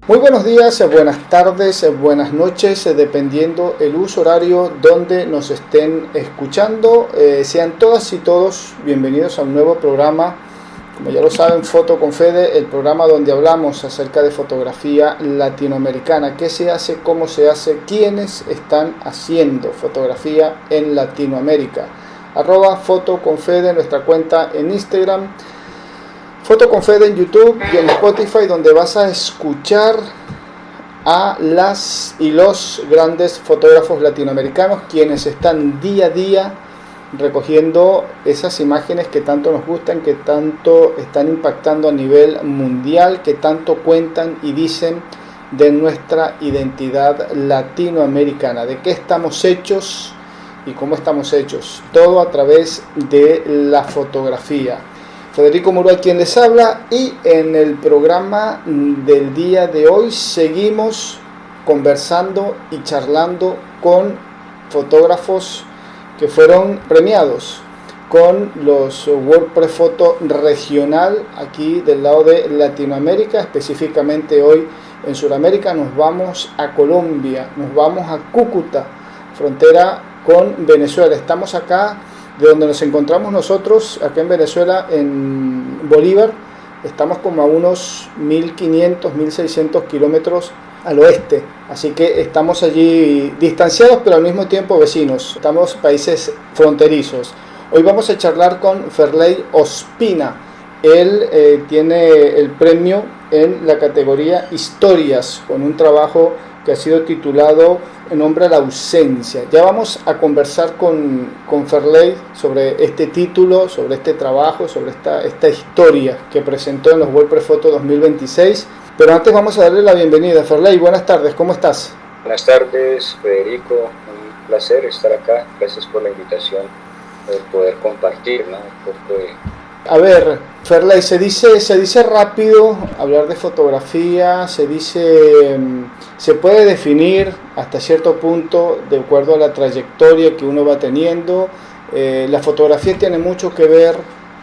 Muy buenos días, buenas tardes, buenas noches, dependiendo el uso horario donde nos estén escuchando. Sean todas y todos bienvenidos a un nuevo programa, como ya lo saben, Foto con Fede, el programa donde hablamos acerca de fotografía latinoamericana, qué se hace, cómo se hace, quiénes están haciendo fotografía en Latinoamérica. @Foto con Fede, nuestra cuenta en Instagram. Foto con Fede en YouTube y en Spotify, donde vas a escuchar a las y los grandes fotógrafos latinoamericanos, quienes están día a día recogiendo esas imágenes que tanto nos gustan, que tanto están impactando a nivel mundial, que tanto cuentan y dicen de nuestra identidad latinoamericana, de qué estamos hechos y cómo estamos hechos, todo a través de la fotografía. Federico Muro, quien les habla, y en el programa del día de hoy seguimos conversando y charlando con fotógrafos que fueron premiados con los World Press Photo regional aquí del lado de Latinoamérica. Específicamente hoy en Sudamérica nos vamos a Colombia, nos vamos a Cúcuta, frontera con Venezuela. Estamos acá de donde nos encontramos nosotros, acá en Venezuela, en Bolívar. Estamos como a unos 1500, 1600 kilómetros al oeste, así que estamos allí distanciados pero al mismo tiempo vecinos, estamos países fronterizos. Hoy vamos a charlar con Ferley Ospina. Él tiene el premio en la categoría Historias, con un trabajo que ha sido titulado En nombre a la ausencia. Ya vamos a conversar con Ferley sobre este título, sobre este trabajo, sobre esta historia que presentó en los World Press Photo 2026. Pero antes vamos a darle la bienvenida. Ferley, buenas tardes, ¿cómo estás? Buenas tardes, Federico, un placer estar acá. Gracias por la invitación, de poder compartir, ¿no? Un poco de... A ver, Ferley, se dice rápido hablar de fotografía, se puede definir hasta cierto punto de acuerdo a la trayectoria que uno va teniendo. La fotografía tiene mucho que ver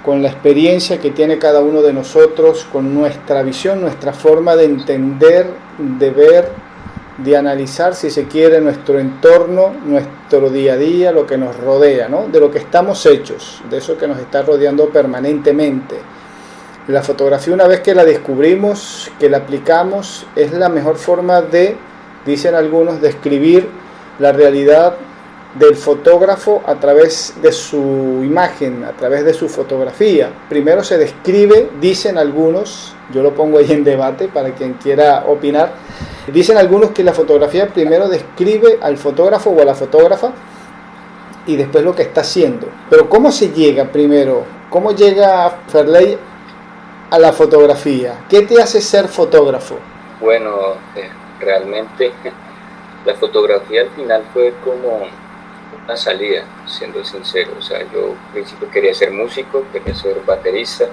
con la experiencia que tiene cada uno de nosotros, con nuestra visión, nuestra forma de entender, de ver, de analizar, si se quiere, nuestro entorno, nuestro día a día, lo que nos rodea, ¿no? De lo que estamos hechos, de eso que nos está rodeando permanentemente. La fotografía, una vez que la descubrimos, que la aplicamos, es la mejor forma de, dicen algunos, describir la realidad del fotógrafo a través de su imagen, a través de su fotografía. Primero se describe, dicen algunos, yo lo pongo ahí en debate para quien quiera opinar, dicen algunos que la fotografía primero describe al fotógrafo o a la fotógrafa y después lo que está haciendo. Pero ¿cómo se llega primero? ¿Cómo llega Ferley a la fotografía? ¿Qué te hace ser fotógrafo? Bueno, realmente la fotografía al final fue como una salida, siendo sincero. O sea, yo al principio quería ser músico, quería ser baterista,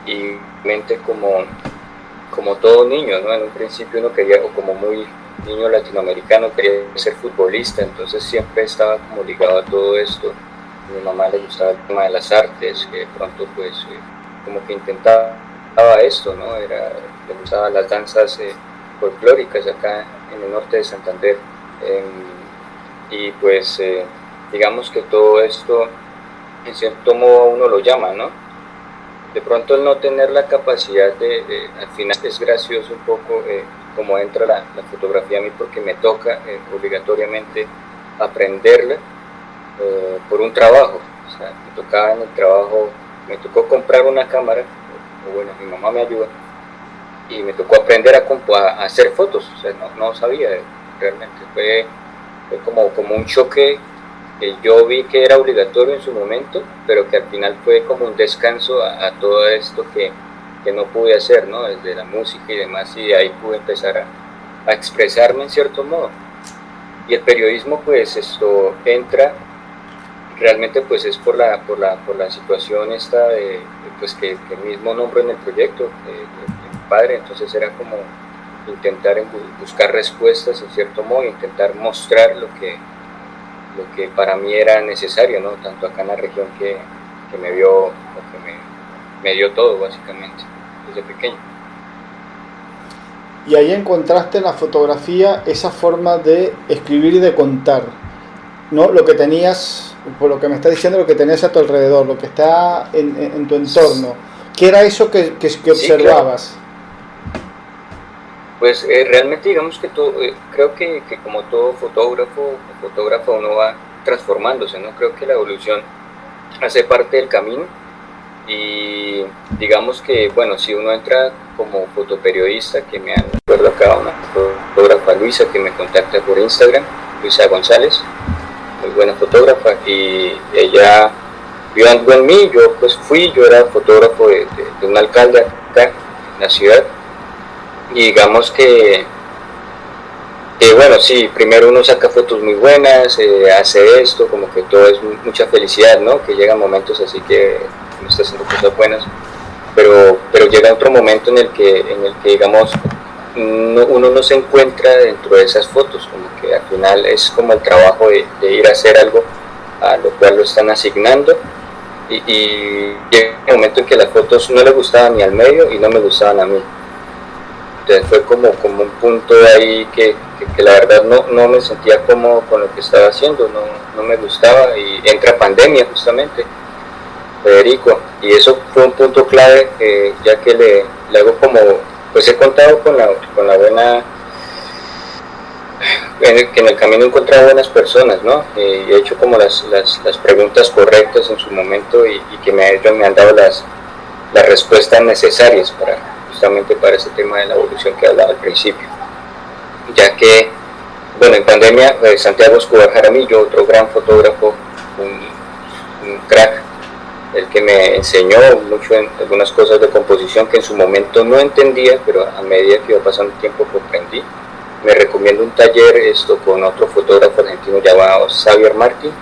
y mente como todo niño, ¿no? En un principio uno quería, o como muy niño latinoamericano, quería ser futbolista, entonces siempre estaba como ligado a todo esto. A mi mamá le gustaba el tema de las artes, que de pronto pues como que intentaba esto, ¿no? Le gustaban las danzas folclóricas acá en el norte de Santander. Y pues digamos que todo esto en cierto modo uno lo llama, ¿no? De pronto el no tener la capacidad al final es gracioso un poco como entra la fotografía a mí, porque me toca obligatoriamente aprenderla por un trabajo. O sea, me tocaba en el trabajo, me tocó comprar una cámara, o bueno, mi mamá me ayuda, y me tocó aprender a hacer fotos. O sea, no sabía realmente, fue como un choque que yo vi que era obligatorio en su momento, pero que al final fue como un descanso a todo esto que no pude hacer, ¿no? Desde la música y demás, y de ahí pude empezar a expresarme en cierto modo. Y el periodismo, pues esto entra, realmente pues es por la situación esta de pues que mismo nombro en el proyecto de mi padre. Entonces era como intentar buscar respuestas en cierto modo, intentar mostrar lo que para mí era necesario, ¿no? Tanto acá en la región que me vio, o que me dio todo básicamente desde pequeño. y ahí encontraste en la fotografía esa forma de escribir y de contar, ¿no? Lo que tenías, por lo que me estás diciendo, lo que tenías a tu alrededor, lo que está en tu entorno. ¿Qué era eso que observabas? Sí, claro. Pues realmente digamos que creo que como todo fotógrafo o fotógrafa uno va transformándose, ¿no? Creo que la evolución hace parte del camino y digamos que, bueno, si uno entra como fotoperiodista, que me acuerdo acá una fotógrafa Luisa que me contacta por Instagram, Luisa González, muy buena fotógrafa, y ella vio algo en mí, yo era fotógrafo de un alcalde acá en la ciudad, y digamos que bueno, sí, primero uno saca fotos muy buenas, hace esto, como que todo es mucha felicidad, ¿no? Que llegan momentos así que uno está haciendo cosas buenas, pero llega otro momento en el que digamos, uno no se encuentra dentro de esas fotos, como que al final es como el trabajo de ir a hacer algo a lo cual lo están asignando, y llega un momento en que las fotos no le gustaban ni al medio y no me gustaban a mí. Entonces fue como un punto ahí que la verdad no me sentía cómodo con lo que estaba haciendo, no me gustaba, y entra pandemia justamente, Federico, y eso fue un punto clave, ya que le hago como, pues he contado con la buena, que en el camino he encontrado buenas personas, ¿no? Y he hecho como las preguntas correctas en su momento, y que ellos me han dado las respuestas necesarias justamente para ese tema de la evolución que hablaba al principio, ya que, bueno, en pandemia, Santiago Escobar Jaramillo, otro gran fotógrafo, un crack, el que me enseñó mucho en algunas cosas de composición que en su momento no entendía, pero a medida que iba pasando el tiempo comprendí. Me recomiendo un taller con otro fotógrafo argentino llamado Xavier Martín,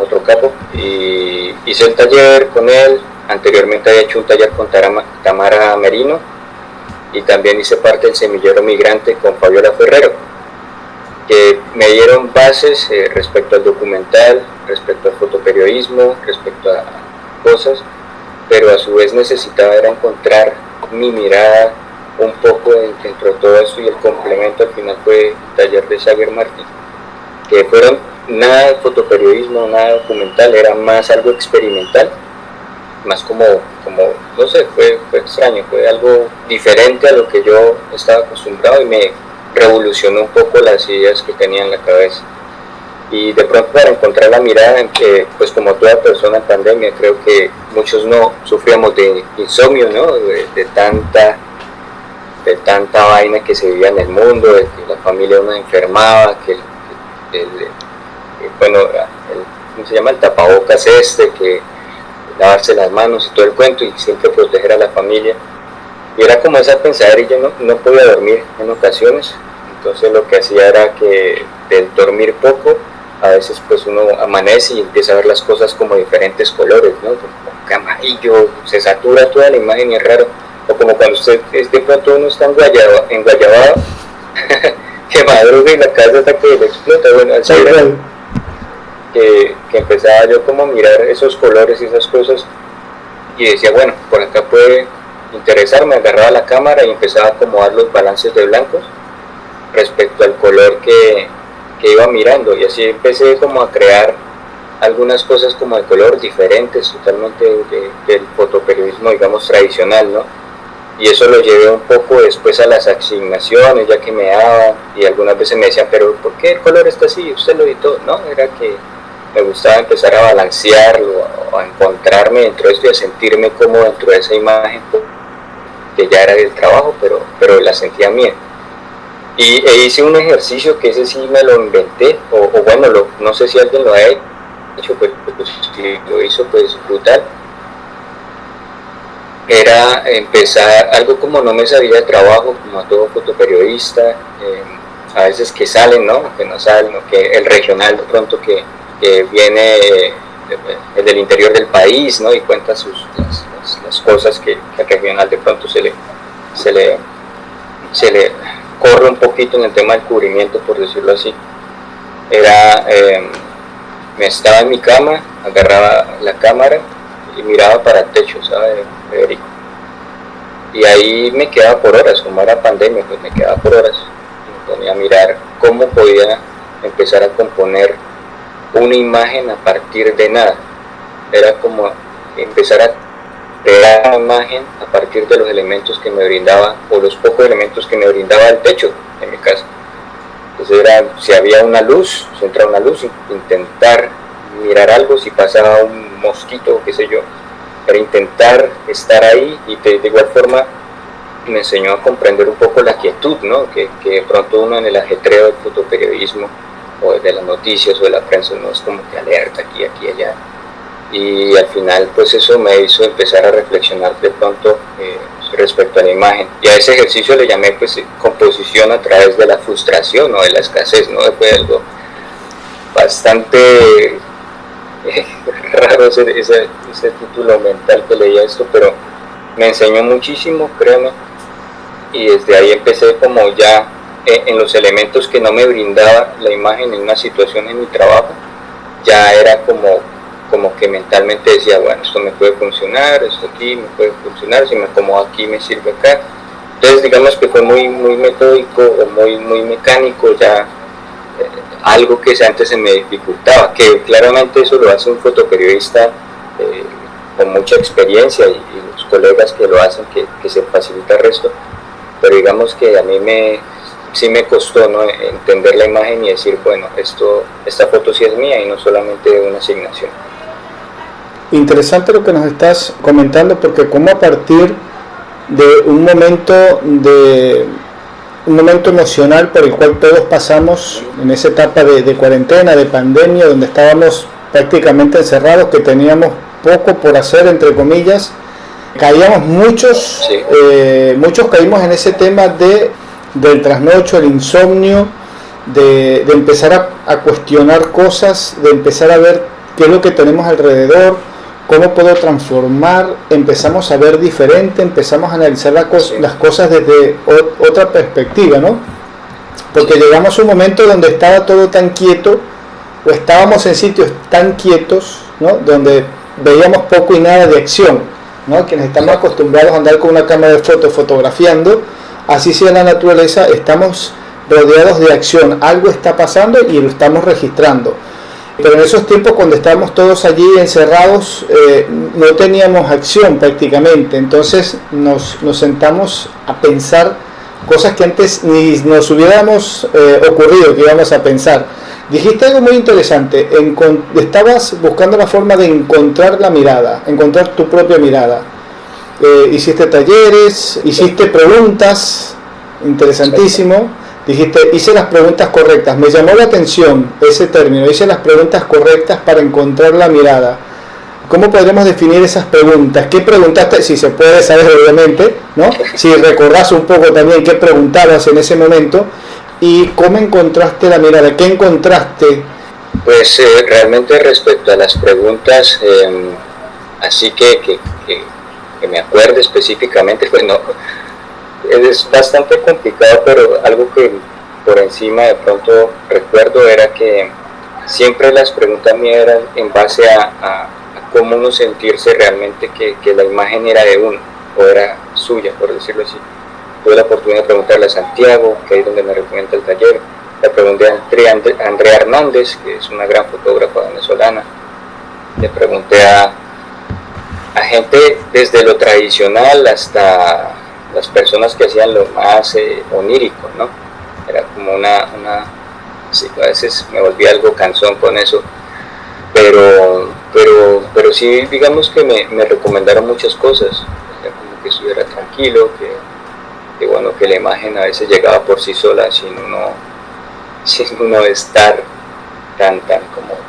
otro capo, y hice el taller con él. Anteriormente había hecho un taller con Tamara Merino, y también hice parte del semillero migrante con Fabiola Ferrero, que me dieron bases respecto al documental, respecto al fotoperiodismo, respecto a cosas, pero a su vez necesitaba era encontrar mi mirada un poco dentro de todo esto, y el complemento al final fue el taller de Xavier Martín, que fueron nada de fotoperiodismo, nada de documental, era más algo experimental, más como no sé, fue extraño, fue algo diferente a lo que yo estaba acostumbrado, y me revolucionó un poco las ideas que tenía en la cabeza. Y de pronto, para encontrar la mirada en que, pues como toda persona en pandemia, creo que muchos no sufríamos de insomnio, ¿no? De tanta vaina que se vivía en el mundo, de que la familia uno enfermaba, bueno, ¿cómo se llama? El tapabocas que lavarse las manos y todo el cuento, y siempre proteger a la familia. Y era como esa pensadera, y yo no podía dormir en ocasiones. Entonces lo que hacía era que del dormir poco, a veces pues uno amanece y empieza a ver las cosas como diferentes colores, ¿no? Como amarillo, se satura toda la imagen y es raro. O como cuando de pronto uno está enguayabado, que madruga y la casa hasta que le explota. Bueno, así era que empezaba yo como a mirar esos colores y esas cosas, y decía, bueno, por acá puede interesarme. Agarraba la cámara y empezaba a acomodar los balances de blancos respecto al color que iba mirando, y así empecé como a crear algunas cosas como de color diferentes totalmente del fotoperiodismo, digamos, tradicional, ¿no? Y eso lo llevé un poco después a las asignaciones, ya que me daban, y algunas veces me decían, pero ¿por qué el color está así? ¿Usted lo editó? No, era que me gustaba empezar a balancearlo, a encontrarme dentro de esto y a sentirme como dentro de esa imagen que ya era del trabajo, pero la sentía mía. Y hice un ejercicio que ese sí me lo inventé, o bueno, no sé si alguien lo ha hecho, pues si lo hizo, pues brutal. Era empezar algo como no me sabía de trabajo, como a todo fotoperiodista, a veces que salen, ¿no? Que no salen, ¿no? Que el regional de pronto que viene del interior del país, ¿no? Y cuenta las cosas que al regional de pronto se le corre un poquito en el tema del cubrimiento, por decirlo así. Me estaba en mi cama, agarraba la cámara y miraba para el techo, ¿sabes, Federico? Y ahí me quedaba por horas, como era pandemia, pues me quedaba por horas. Me ponía a mirar cómo podía empezar a componer una imagen a partir de nada. Era como empezar a crear una imagen a partir de los elementos que me brindaba, o los pocos elementos que me brindaba el techo de mi casa. Entonces era, si había una luz, si entraba una luz, intentar mirar algo, si pasaba un mosquito o qué sé yo, era intentar estar ahí. Y de igual forma me enseñó a comprender un poco la quietud, ¿no? Que de pronto uno en el ajetreo del fotoperiodismo o de las noticias o de la prensa no es como que alerta aquí, allá. Y al final pues eso me hizo empezar a reflexionar de pronto respecto a la imagen, y a ese ejercicio le llamé pues composición a través de la frustración o de la escasez, ¿no? Fue algo bastante raro ese título mental que leía esto, pero me enseñó muchísimo, créeme, y desde ahí empecé como ya en los elementos que no me brindaba la imagen en una situación en mi trabajo, ya era como que mentalmente decía, bueno, esto me puede funcionar, esto aquí me puede funcionar, si me acomodo aquí me sirve acá. Entonces digamos que fue muy metódico o muy mecánico, ya algo que antes se me dificultaba, que claramente eso lo hace un fotoperiodista con mucha experiencia, y los colegas que lo hacen, que se facilita el resto, pero digamos que a mí sí me costó, ¿no?, entender la imagen y decir, bueno, esta foto sí es mía y no solamente una asignación. Interesante lo que nos estás comentando, porque como a partir de un momento emocional por el cual todos pasamos en esa etapa de cuarentena, de pandemia, donde estábamos prácticamente encerrados, que teníamos poco por hacer, entre comillas, caíamos muchos, sí. Muchos caímos en ese tema del trasnocho, el insomnio, de empezar a cuestionar cosas, de empezar a ver qué es lo que tenemos alrededor, cómo puedo transformar. Empezamos a ver diferente, empezamos a analizar las cosas desde otra perspectiva, ¿no? Porque llegamos a un momento donde estaba todo tan quieto, o estábamos en sitios tan quietos, ¿no?, donde veíamos poco y nada de acción, ¿no? Quienes estamos acostumbrados a andar con una cámara de fotos fotografiando, así sea la naturaleza, estamos rodeados de acción, algo está pasando y lo estamos registrando. Pero en esos tiempos, cuando estábamos todos allí encerrados, no teníamos acción prácticamente. Entonces nos sentamos a pensar cosas que antes ni nos hubiéramos ocurrido que íbamos a pensar. Dijiste algo muy interesante, estabas buscando la forma de encontrar la mirada, encontrar tu propia mirada. Hiciste talleres, hiciste preguntas, interesantísimo. Dijiste, hice las preguntas correctas. Me llamó la atención ese término, hice las preguntas correctas para encontrar la mirada. ¿Cómo podremos definir esas preguntas? ¿Qué preguntaste? Si se puede saber, obviamente, ¿no? Si recordás un poco también qué preguntabas en ese momento y cómo encontraste la mirada. ¿Qué encontraste? Pues realmente respecto a las preguntas, así que me acuerdo específicamente, pues no, es bastante complicado, pero algo que por encima de pronto recuerdo era que siempre las preguntas mías eran en base a cómo uno sentirse realmente que la imagen era de uno, o era suya, por decirlo así. Tuve la oportunidad de preguntarle a Santiago, que es donde me recomienda el taller. Le pregunté a Andrea Hernández, que es una gran fotógrafa venezolana. Le pregunté a gente desde lo tradicional hasta las personas que hacían lo más onírico, ¿no? Era como sí, a veces me volví algo cansón con eso, pero sí, digamos que me recomendaron muchas cosas, como que estuviera tranquilo, que bueno, que la imagen a veces llegaba por sí sola sin uno estar tan como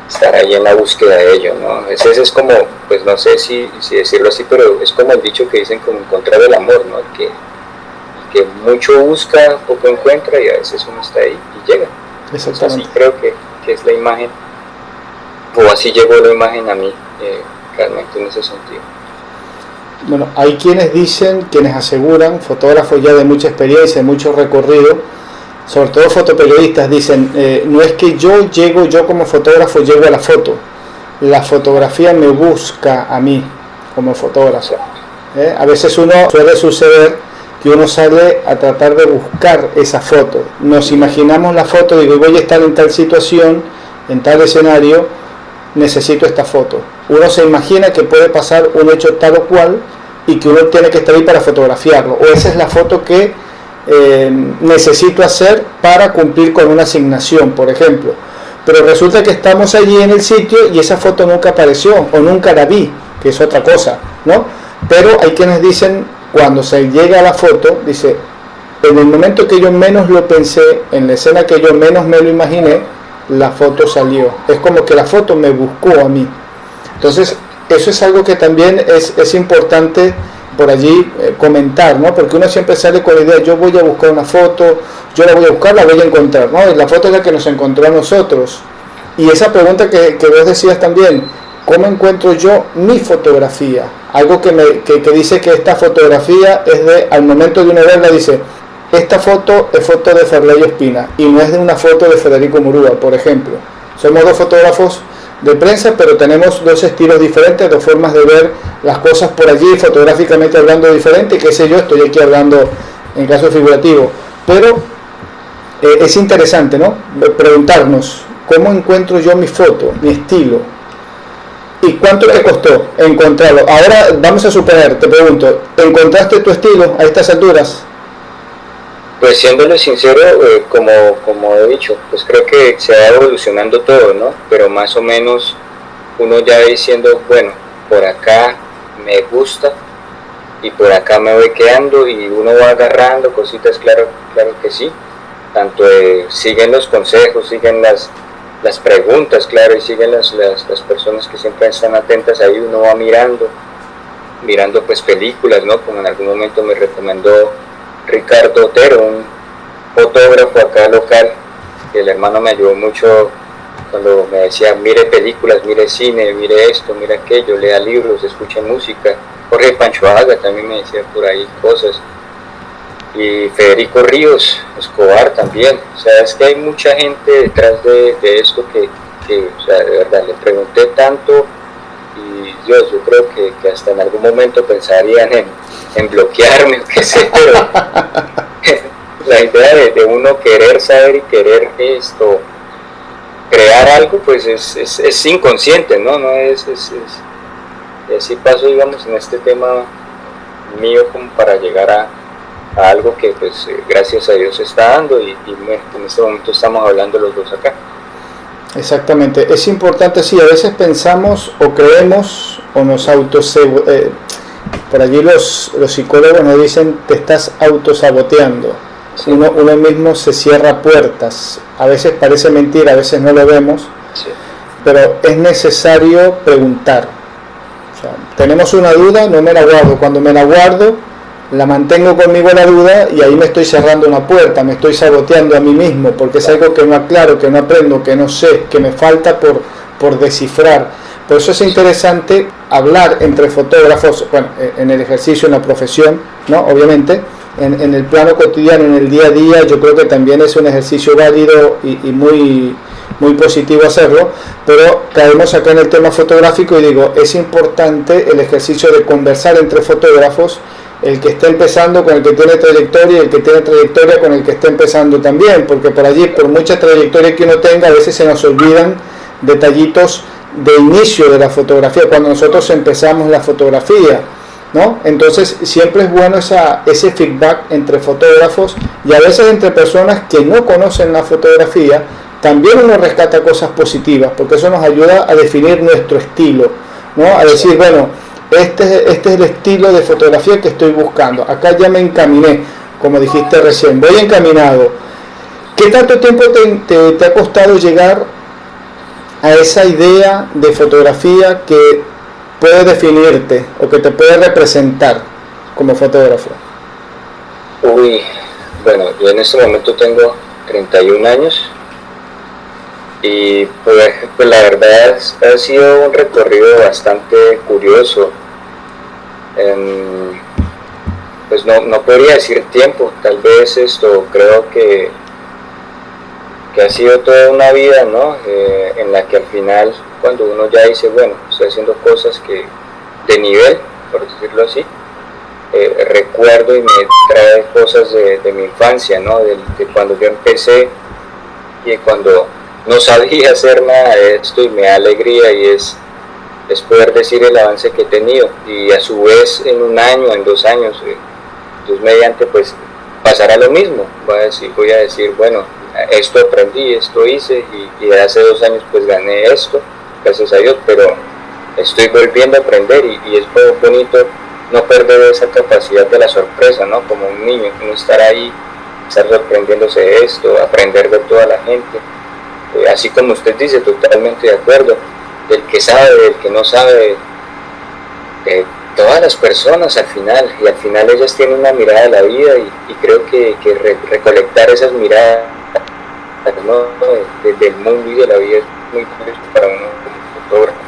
estar ahí en la búsqueda de ello, ¿no? Ese es como, pues no sé si decirlo así, pero es como el dicho que dicen, como encontrar el amor, ¿no? Que mucho busca, poco encuentra, y a veces uno está ahí y llega. Exactamente. Así creo que es la imagen, o así llegó la imagen a mí, realmente en ese sentido. Bueno, hay quienes aseguran, fotógrafos ya de mucha experiencia, mucho recorrido, sobre todo fotoperiodistas, dicen, no es que yo como fotógrafo llego a la foto, la fotografía me busca a mí como fotógrafo. A veces suele suceder que uno sale a tratar de buscar esa foto. Nos imaginamos la foto, digo, voy a estar en tal situación, en tal escenario, necesito esta foto. Uno se imagina que puede pasar un hecho tal o cual y que uno tiene que estar ahí para fotografiarlo. O esa es la foto que necesito hacer para cumplir con una asignación, por ejemplo. Pero resulta que estamos allí en el sitio y esa foto nunca apareció o nunca la vi, que es otra cosa, ¿no? Pero hay quienes dicen, cuando se llega a la foto, dice, en el momento que yo menos lo pensé, en la escena que yo menos me lo imaginé, la foto salió. Es como que la foto me buscó a mí. Entonces, eso es algo que también es importante por allí comentar, ¿no? Porque uno siempre sale con la idea, yo voy a buscar una foto, yo la voy a buscar, la voy a encontrar, ¿no? Y la foto es la que nos encontró a nosotros. Y esa pregunta que vos decías también, ¿cómo encuentro yo mi fotografía? Algo que dice que esta fotografía es de, al momento de uno verla, dice, esta foto es foto de Ferley Espina y no es de una foto de Federico Murúa, por ejemplo. Somos dos fotógrafos de prensa, pero tenemos dos estilos diferentes, dos formas de ver las cosas por allí, fotográficamente hablando diferente, qué sé yo, estoy aquí hablando en caso figurativo. Pero es interesante, ¿no? Preguntarnos, ¿cómo encuentro yo mi foto, mi estilo? ¿Y cuánto te costó encontrarlo? Ahora vamos a suponer, te pregunto, ¿encontraste tu estilo a estas alturas? Pues siéndole sincero, como he dicho, pues creo que se va evolucionando todo, ¿no? Pero más o menos uno ya va diciendo, bueno, por acá me gusta y por acá me voy quedando y uno va agarrando cositas, claro que sí. Tanto siguen los consejos, siguen las preguntas, claro, y siguen las personas que siempre están atentas ahí, uno va mirando pues películas, ¿no? Como en algún momento me recomendó Ricardo Otero, un fotógrafo acá local, que el hermano me ayudó mucho cuando me decía, mire películas, mire cine, mire esto, mire aquello, lea libros, escuche música. Jorge Panchoaga también me decía por ahí cosas. Y Federico Ríos Escobar también. O sea, es que hay mucha gente detrás de esto que o sea, de verdad, le pregunté tanto y Dios, yo creo que hasta en algún momento pensarían en bloquearme, qué sé, pero la idea de uno querer saber y querer crear algo, pues es inconsciente, ¿no? No es y así paso, digamos, en este tema mío como para llegar a algo que pues gracias a Dios está dando y en este momento estamos hablando los dos acá. Exactamente, es importante, sí, a veces pensamos o creemos o nos por allí los psicólogos nos dicen te estás autosaboteando, sí. Uno mismo se cierra puertas, a veces parece mentira, a veces no lo vemos, sí. Pero es necesario preguntar, o sea, tenemos una duda, no me la guardo, cuando me la guardo la mantengo conmigo la duda y ahí me estoy cerrando una puerta, me estoy saboteando a mí mismo porque es algo que no aclaro, que no aprendo, que no sé, que me falta por descifrar. Por eso es interesante hablar entre fotógrafos, bueno, en el ejercicio, en la profesión, ¿no? Obviamente, en el plano cotidiano, en el día a día, yo creo que también es un ejercicio válido y muy positivo hacerlo, pero caemos acá en el tema fotográfico y digo, es importante el ejercicio de conversar entre fotógrafos, el que está empezando con el que tiene trayectoria y el que tiene trayectoria con el que está empezando también, porque por allí, por mucha trayectoria que uno tenga, a veces se nos olvidan detallitos de inicio de la fotografía, cuando nosotros empezamos la fotografía, ¿no? Entonces siempre es bueno ese feedback entre fotógrafos y a veces entre personas que no conocen la fotografía, también uno rescata cosas positivas, porque eso nos ayuda a definir nuestro estilo, ¿no? A decir, bueno, este es el estilo de fotografía que estoy buscando. Acá ya me encaminé, como dijiste recién, voy encaminado. ¿Qué tanto tiempo te ha costado llegar a esa idea de fotografía que puede definirte o que te puede representar como fotógrafo? Uy, bueno, yo en este momento tengo 31 años y pues la verdad ha sido un recorrido bastante curioso. Pues no podría decir tiempo, tal vez creo que ha sido toda una vida, ¿no? En la que al final, cuando uno ya dice, bueno, estoy haciendo cosas de nivel, por decirlo así, recuerdo y me trae cosas de mi infancia, ¿no? De cuando yo empecé y cuando no sabía hacer nada de esto, y me da alegría, y es poder decir el avance que he tenido, y a su vez en un año, en 2 años, Dios mediante, pues pasará lo mismo. Voy a decir, bueno, esto aprendí, esto hice, y hace 2 años pues gané esto, gracias a Dios, pero estoy volviendo a aprender, y es bonito no perder esa capacidad de la sorpresa, ¿no? Como un niño, no estar ahí, estar sorprendiéndose de esto, aprender de toda la gente, así como usted dice, totalmente de acuerdo, del que sabe, del que no sabe, de todas las personas al final, y al final ellas tienen una mirada de la vida, y creo que recolectar esas miradas, ¿no? del mundo y de la vida es muy valioso para uno como fotógrafo.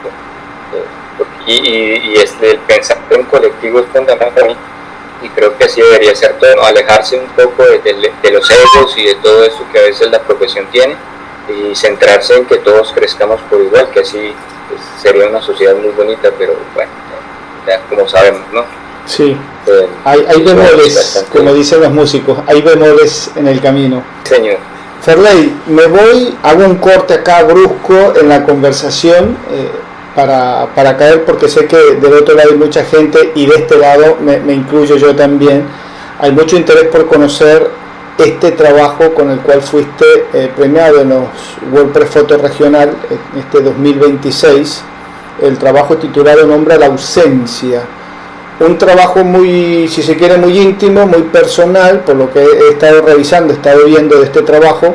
Y el pensar en colectivo es fundamental, y creo que así debería ser todo, ¿no? Alejarse un poco de los egos y de todo eso que a veces la profesión tiene, y centrarse en que todos crezcamos por igual, que así pues, sería una sociedad muy bonita, pero bueno, ya como sabemos, ¿no? Sí, hay bemoles, como dicen los músicos, hay bemoles en el camino. Señor. Ferley, me voy, hago un corte acá brusco en la conversación, para caer, porque sé que del otro lado hay mucha gente, y de este lado me incluyo yo también. Hay mucho interés por conocer este trabajo con el cual fuiste premiado en los WordPress Photo Regional en este 2026, el trabajo titulado Nombra la ausencia. Un trabajo muy, si se quiere, muy íntimo, muy personal, por lo que he estado revisando, he estado viendo de este trabajo.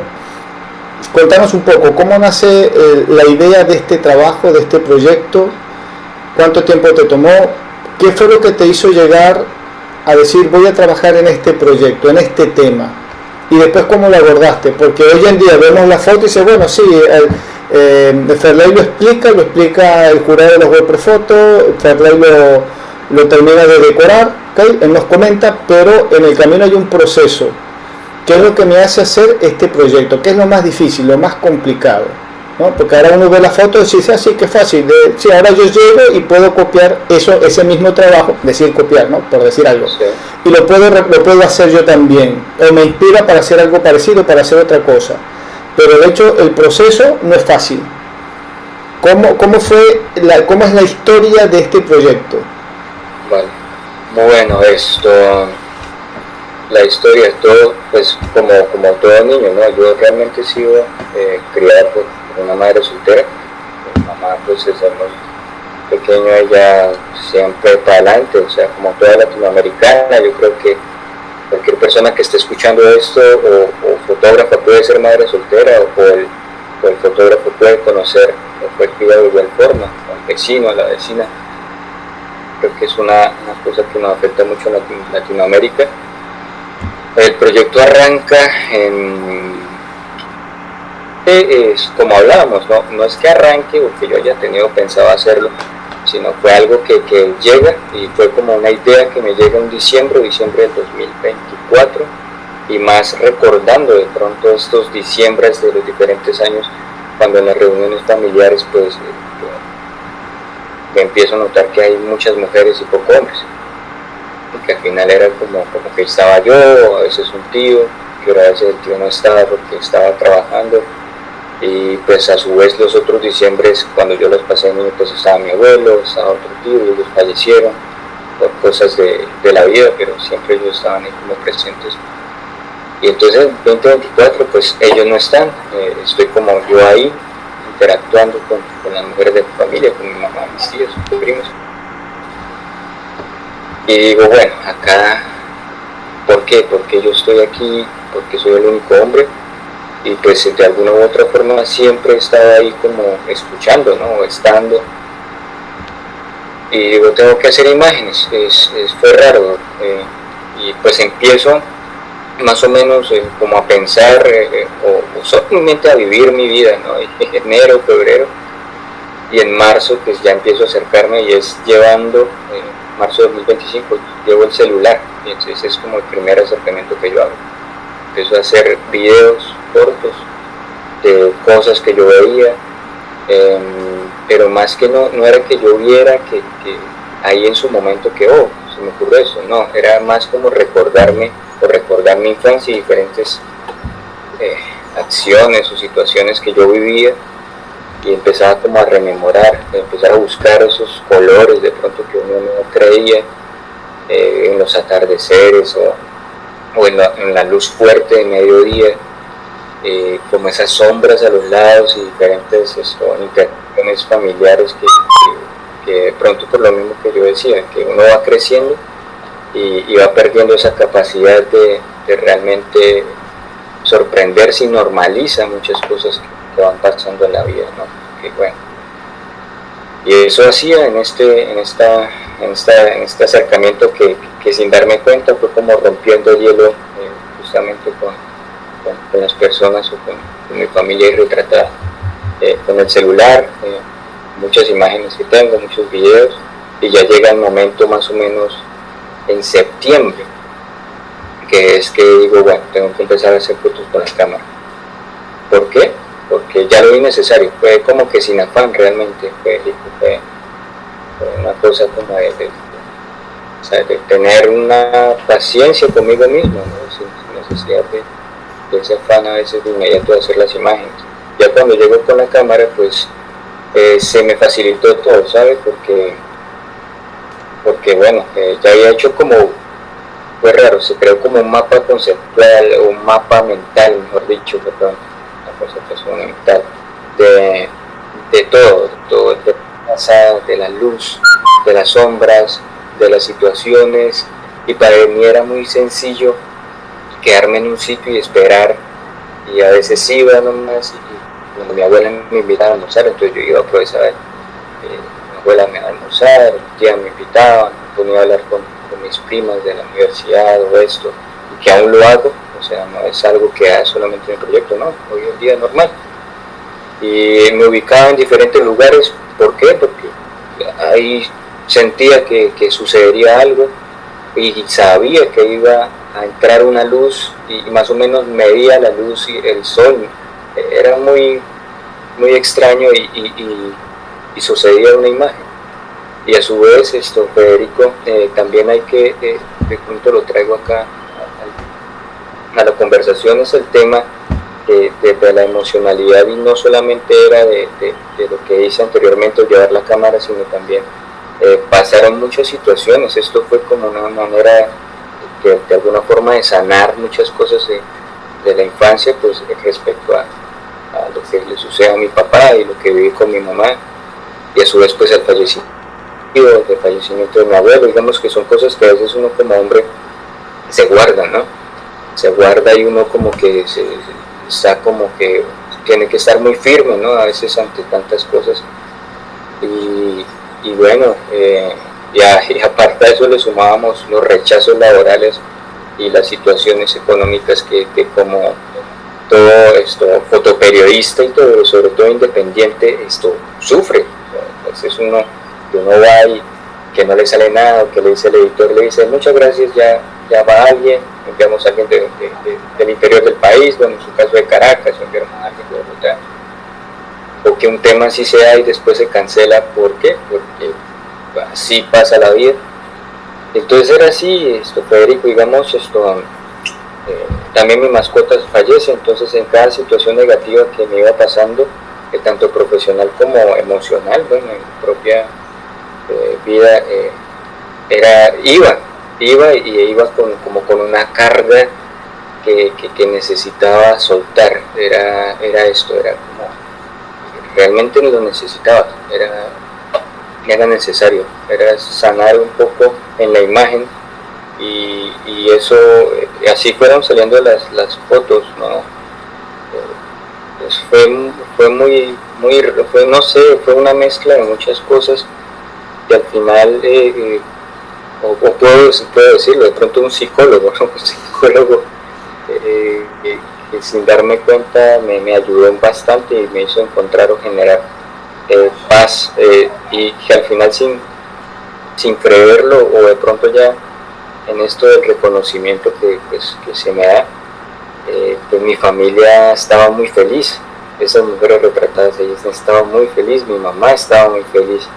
Contanos un poco, ¿cómo nace la idea de este trabajo, de este proyecto? ¿Cuánto tiempo te tomó? ¿Qué fue lo que te hizo llegar a decir voy a trabajar en este proyecto, en este tema? Y después, ¿cómo lo abordaste? Porque hoy en día vemos la foto y dice, bueno, sí, Ferley lo explica el jurado de los WordPress Photo, Ferley lo termina de decorar, ¿okay? Él nos comenta, pero en el camino hay un proceso. ¿Qué es lo que me hace hacer este proyecto? ¿Qué es lo más difícil, lo más complicado? ¿No? Porque ahora uno ve la foto y dice, sí, qué fácil. Sí, ahora yo llego y puedo copiar ese mismo trabajo, decir copiar, ¿no? Por decir algo. Sí. Y lo puedo hacer yo también. O me inspira para hacer algo parecido, para hacer otra cosa. Pero de hecho el proceso no es fácil. ¿Cómo es la historia de este proyecto? Vale. Bueno, la historia es todo, pues como todo niño, ¿no? Yo realmente he sido criado por una madre soltera. Mi mamá, pues desde muy pequeño, ella siempre para adelante, o sea, como toda latinoamericana. Yo creo que cualquier persona que esté escuchando esto, o fotógrafa, puede ser madre soltera, o el fotógrafo puede conocer, o fue criado de igual forma, al vecino, a la vecina. Creo que es una cosa que nos afecta mucho en Latinoamérica. El proyecto arranca como hablábamos, no es que arranque o que yo haya tenido pensado hacerlo, sino fue algo que llega, y fue como una idea que me llega en diciembre del 2024, y más recordando de pronto estos diciembres de los diferentes años, cuando en las reuniones familiares pues me empiezo a notar que hay muchas mujeres y pocos hombres. Que al final era como que estaba yo, a veces un tío, que a veces el tío no estaba porque estaba trabajando, y pues a su vez los otros diciembres, cuando yo los pasé en pues estaba mi abuelo, estaba otro tío, y ellos fallecieron por cosas de la vida, pero siempre ellos estaban ahí como presentes. Y entonces en 2024 pues ellos no están, estoy como yo ahí, interactuando con las mujeres de mi familia, con mi mamá, mis tíos, mis primos. Y digo, bueno, acá, ¿por qué? Porque yo estoy aquí, porque soy el único hombre, y pues de alguna u otra forma siempre he estado ahí como escuchando, ¿no? Estando. Y digo, tengo que hacer imágenes, fue raro, y pues empiezo más o menos como a pensar, o solamente a vivir mi vida, ¿no? En enero, febrero, y en marzo pues ya empiezo a acercarme, y es llevando... marzo de 2025 llevo el celular, y entonces es como el primer acercamiento que yo hago. Empiezo a hacer videos cortos de cosas que yo veía, pero más que no era que yo viera que ahí en su momento que o se me ocurrió eso, no, era más como recordarme o recordar mi infancia y diferentes acciones o situaciones que yo vivía, y empezaba como a rememorar, empezar a buscar esos colores de pronto que uno no creía en los atardeceres o en la luz fuerte de mediodía, como esas sombras a los lados y diferentes interacciones familiares que de pronto, por lo mismo que yo decía, que uno va creciendo y va perdiendo esa capacidad de realmente sorprenderse, y normaliza muchas cosas que van pasando en la vida, ¿no? Que bueno, y eso hacía en este acercamiento que sin darme cuenta fue como rompiendo el hielo, justamente con las personas o con mi familia retratada, con el celular, muchas imágenes que tengo, muchos videos, y ya llega el momento más o menos en septiembre, que es que digo, bueno, tengo que empezar a hacer fotos con la cámara. ¿Por qué? Porque ya lo vi necesario, fue como que sin afán realmente, fue una cosa como de tener una paciencia conmigo mismo, ¿no? Sin necesidad de ese afán a veces de inmediato de hacer las imágenes. Ya cuando llego con la cámara, pues se me facilitó todo, ¿sabes? Porque bueno, ya había hecho como, fue raro, se creó como un mapa conceptual, o un mapa mental, mejor dicho, perdón, una conceptuación mental, de todo, de la luz, de las sombras, de las situaciones, y para mí era muy sencillo quedarme en un sitio y esperar, y a veces iba nomás, y cuando mi abuela me invitaba a almorzar, entonces yo iba a aprovechar, mi abuela me iba a almorzar, mi tía me invitaba, me ponía a hablar con mis primas de la universidad o esto, y que aún lo hago, o sea, no es algo que haga solamente en el proyecto, no, hoy en día es normal. Y me ubicaba en diferentes lugares, ¿por qué? Porque ahí sentía que sucedería algo, y sabía que iba a entrar una luz, y más o menos medía la luz y el sol, era muy, muy extraño, y sucedía una imagen. Y a su vez, Federico, también hay que, de pronto lo traigo acá a la conversación, es el tema de la emocionalidad, y no solamente era de lo que hice anteriormente, llevar la cámara, sino también pasaron muchas situaciones. Esto fue como una manera de alguna forma de sanar muchas cosas de la infancia, pues respecto a lo que le sucede a mi papá y lo que viví con mi mamá, y a su vez pues el fallecimiento de mi abuelo. Digamos que son cosas que a veces uno como hombre se guarda, ¿no? Se guarda, y uno como que está como que tiene que estar muy firme, ¿no? A veces ante tantas cosas, y bueno, y aparte de eso le sumábamos los rechazos laborales y las situaciones económicas que como todo fotoperiodista y todo, sobre todo independiente, sufre. Entonces uno va y que no le sale nada, o que le dice el editor, le dice muchas gracias, ya va alguien, enviamos a alguien del interior del país, bueno, en su caso de Caracas, enviamos a alguien de Bogotá, o que un tema así sea y después se cancela. ¿Por qué? Porque así pasa la vida. Entonces era así, Federico, digamos, también mi mascota fallece, entonces en cada situación negativa que me iba pasando, tanto profesional como emocional, bueno, en mi propia vida, iba como con una carga que necesitaba soltar. Era como realmente lo necesitaba, era necesario, era sanar un poco en la imagen, y eso, así fueron saliendo las fotos, ¿no? Pues no sé, fue una mezcla de muchas cosas, y al final, o puedo decirlo, de pronto un psicólogo, ¿no? Un psicólogo que sin darme cuenta me ayudó bastante, y me hizo encontrar o generar paz, y que al final sin preverlo, o de pronto ya en esto del reconocimiento que se me da, pues mi familia estaba muy feliz, esas mujeres retratadas, ellas estaban muy feliz, mi mamá estaba muy feliz,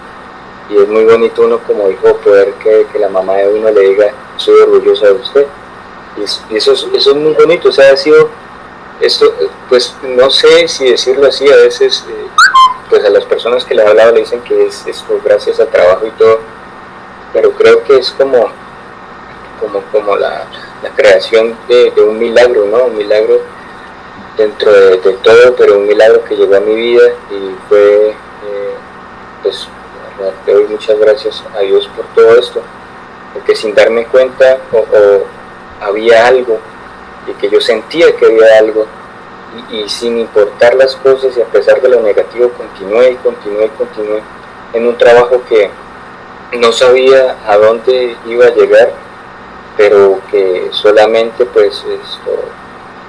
y es muy bonito uno como hijo poder que la mamá de uno le diga, soy orgullosa de usted, y eso es muy bonito. O sea, ha sido esto, pues no sé si decirlo así, a veces pues a las personas que le he hablado le dicen que es gracias al trabajo y todo, pero creo que es como la creación de un milagro, ¿no? Un milagro dentro de todo, pero un milagro que llegó a mi vida, y fue, pues, le doy muchas gracias a Dios por todo esto, porque sin darme cuenta o había algo, y que yo sentía que había algo, y sin importar las cosas y a pesar de lo negativo, continué en un trabajo que no sabía a dónde iba a llegar, pero que solamente pues esto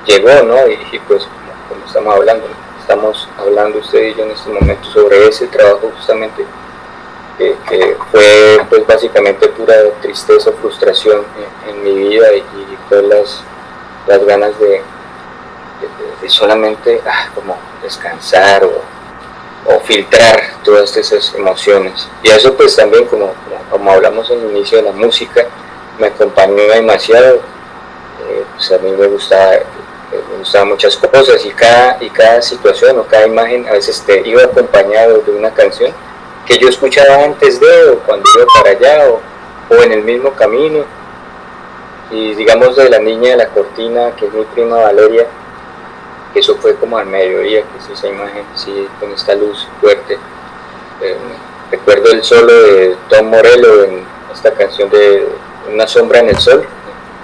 llegó, ¿no? Y pues como estamos hablando usted y yo en este momento sobre ese trabajo justamente, que fue pues básicamente pura tristeza, frustración en mi vida, y fue las ganas de solamente como descansar o filtrar todas esas emociones. Y eso pues también como hablamos en el inicio de la música, me acompañó demasiado. Pues a mí me gustaban muchas cosas, y cada situación o cada imagen a veces te iba acompañado de una canción que yo escuchaba antes o cuando iba para allá o en el mismo camino. Y digamos de la niña de la cortina, que es mi prima Valeria, que eso fue como al mediodía, que es esa imagen así con esta luz fuerte. Recuerdo el solo de Tom Morello en esta canción de Una sombra en el sol,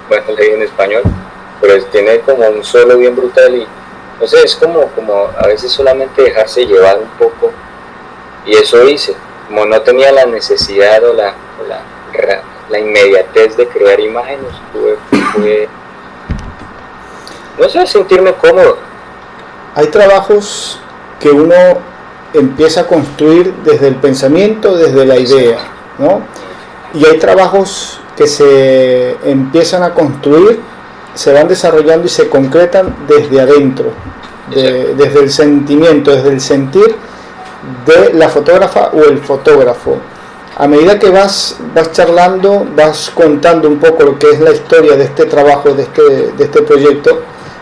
bueno, leí en español, pero tiene como un solo bien brutal, y no sé, es como a veces solamente dejarse llevar un poco, y eso hice. Como no tenía la necesidad o la inmediatez de crear imágenes, pude no sé, sentirme cómodo. Hay trabajos que uno empieza a construir desde el pensamiento, desde la idea, ¿no? Y hay trabajos que se empiezan a construir, se van desarrollando y se concretan desde adentro, desde el sentimiento, desde el sentir de la fotógrafa o el fotógrafo. A medida que vas charlando, vas contando un poco lo que es la historia de este trabajo, de este proyecto.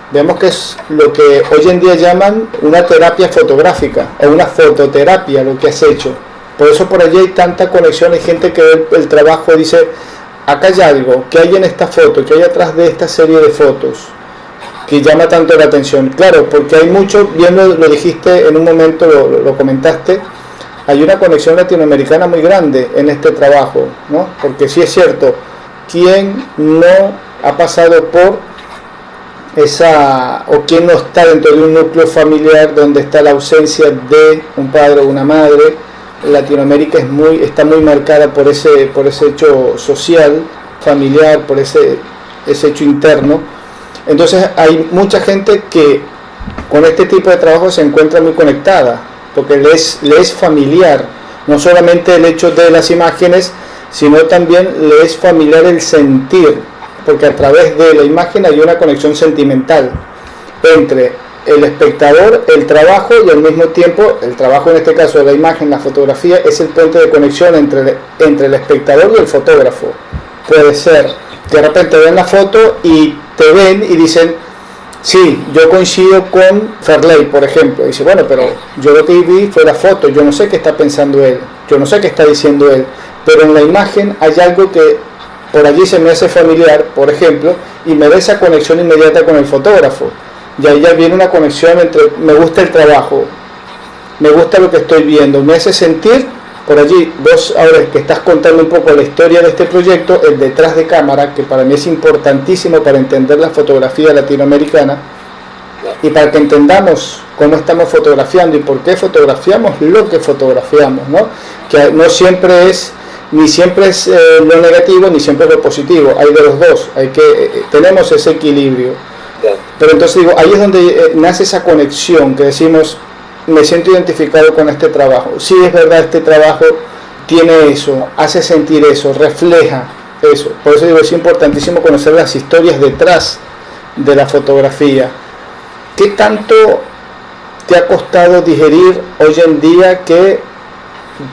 Vemos que es lo que hoy en día llaman una terapia fotográfica o una fototerapia, lo que has hecho. Por eso por allí hay tanta conexión, hay gente que ve el trabajo y dice, acá hay algo, ¿qué hay en esta foto? ¿Qué hay atrás de esta serie de fotos? Que llama tanto la atención. Claro, porque hay mucho, bien lo dijiste en un momento, lo comentaste, hay una conexión latinoamericana muy grande en este trabajo, ¿no? Porque sí es cierto, ¿quién no ha pasado por o quién no está dentro de un núcleo familiar donde está la ausencia de un padre o una madre? Latinoamérica está muy marcada por ese hecho social, familiar, por ese hecho interno. Entonces hay mucha gente que con este tipo de trabajo se encuentra muy conectada, porque le es familiar, no solamente el hecho de las imágenes, sino también le es familiar el sentir, porque a través de la imagen hay una conexión sentimental entre el espectador, el trabajo, y al mismo tiempo el trabajo, en este caso de la imagen, la fotografía, es el puente de conexión entre el espectador y el fotógrafo. Puede ser que de repente ven la foto y te ven y dicen, sí, yo coincido con Ferley, por ejemplo. Y dice, bueno, pero yo lo que vi fue la foto, yo no sé qué está pensando él, yo no sé qué está diciendo él, pero en la imagen hay algo que por allí se me hace familiar, por ejemplo, y me da esa conexión inmediata con el fotógrafo. Y ahí ya viene una conexión entre, me gusta el trabajo, me gusta lo que estoy viendo, me hace sentir, por allí, vos ahora que estás contando un poco la historia de este proyecto, el detrás de cámara, que para mí es importantísimo para entender la fotografía latinoamericana, y para que entendamos cómo estamos fotografiando y por qué fotografiamos lo que fotografiamos, ¿no? Que no siempre es, ni siempre es lo negativo, ni siempre es lo positivo, hay de los dos, tenemos ese equilibrio. Pero entonces digo, ahí es donde nace esa conexión que decimos, me siento identificado con este trabajo. Sí, es verdad, este trabajo tiene eso, hace sentir eso, refleja eso. Por eso digo, es importantísimo conocer las historias detrás de la fotografía. ¿Qué tanto te ha costado digerir hoy en día que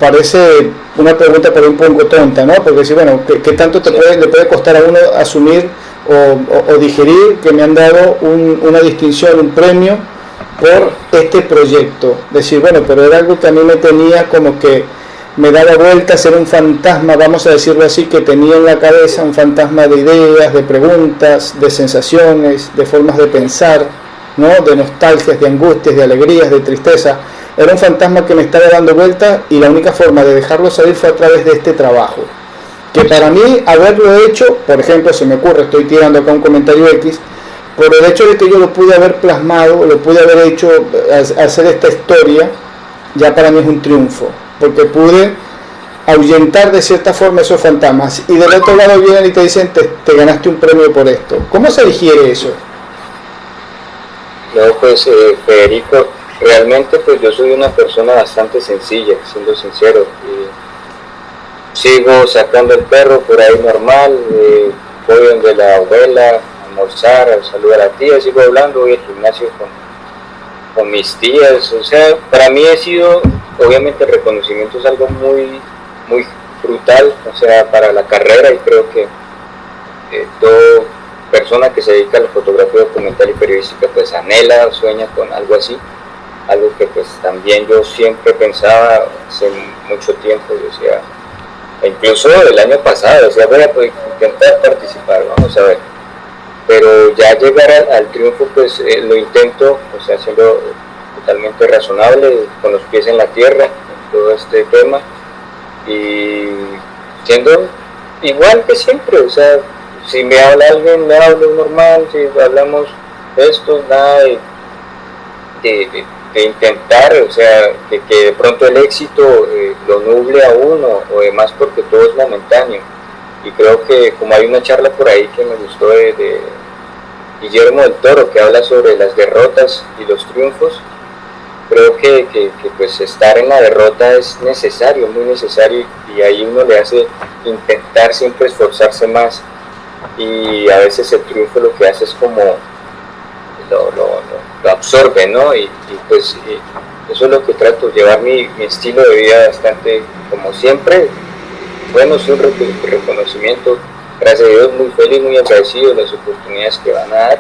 parece una pregunta pero un poco tonta, ¿no? Porque si, bueno, ¿qué tanto le puede costar a uno asumir o digerir que me han dado una distinción, un premio por este proyecto? Decir, bueno, pero era algo que a mí me tenía como que me daba vueltas, era un fantasma, vamos a decirlo así, que tenía en la cabeza, un fantasma de ideas, de preguntas, de sensaciones, de formas de pensar, ¿no? De nostalgias, de angustias, de alegrías, de tristeza. Era un fantasma que me estaba dando vueltas y la única forma de dejarlo salir fue a través de este trabajo. Que para mí, haberlo hecho, por ejemplo, se me ocurre, estoy tirando acá un comentario X, por el hecho de que yo lo pude haber plasmado, lo pude haber hecho, hacer esta historia, ya para mí es un triunfo, porque pude ahuyentar de cierta forma esos fantasmas. Y del otro lado vienen y te dicen, te ganaste un premio por esto. ¿Cómo se digiere eso? No, pues Federico, realmente pues yo soy una persona bastante sencilla, siendo sincero. Sigo sacando el perro por ahí normal, voy donde la abuela a almorzar, a saludar a la tía, sigo hablando, voy al gimnasio con mis tías. O sea, para mí ha sido, obviamente el reconocimiento es algo muy, muy brutal, o sea, para la carrera, y creo que toda persona que se dedica a la fotografía documental y periodística pues anhela, sueña con algo así, algo que pues también yo siempre pensaba hace mucho tiempo. Decía, incluso el año pasado decía, voy a intentar participar, vamos a ver, pero ya llegar al triunfo pues lo intento, o sea, siendo totalmente razonable, con los pies en la tierra en todo este tema, y siendo igual que siempre. O sea, si me habla alguien, me hablo normal, si hablamos de esto, nada de intentar, o sea, que de pronto el éxito lo nuble a uno, o demás, porque todo es momentáneo. Y creo que, como hay una charla por ahí que me gustó de Guillermo del Toro, que habla sobre las derrotas y los triunfos, creo que pues estar en la derrota es necesario, muy necesario, y ahí uno le hace intentar siempre esforzarse más, y a veces el triunfo lo que hace es como lo absorbe, ¿no? Y pues eso es lo que trato, llevar mi estilo de vida bastante, como siempre, bueno, sí, un reconocimiento, gracias a Dios, muy feliz, muy agradecido de las oportunidades que van a dar,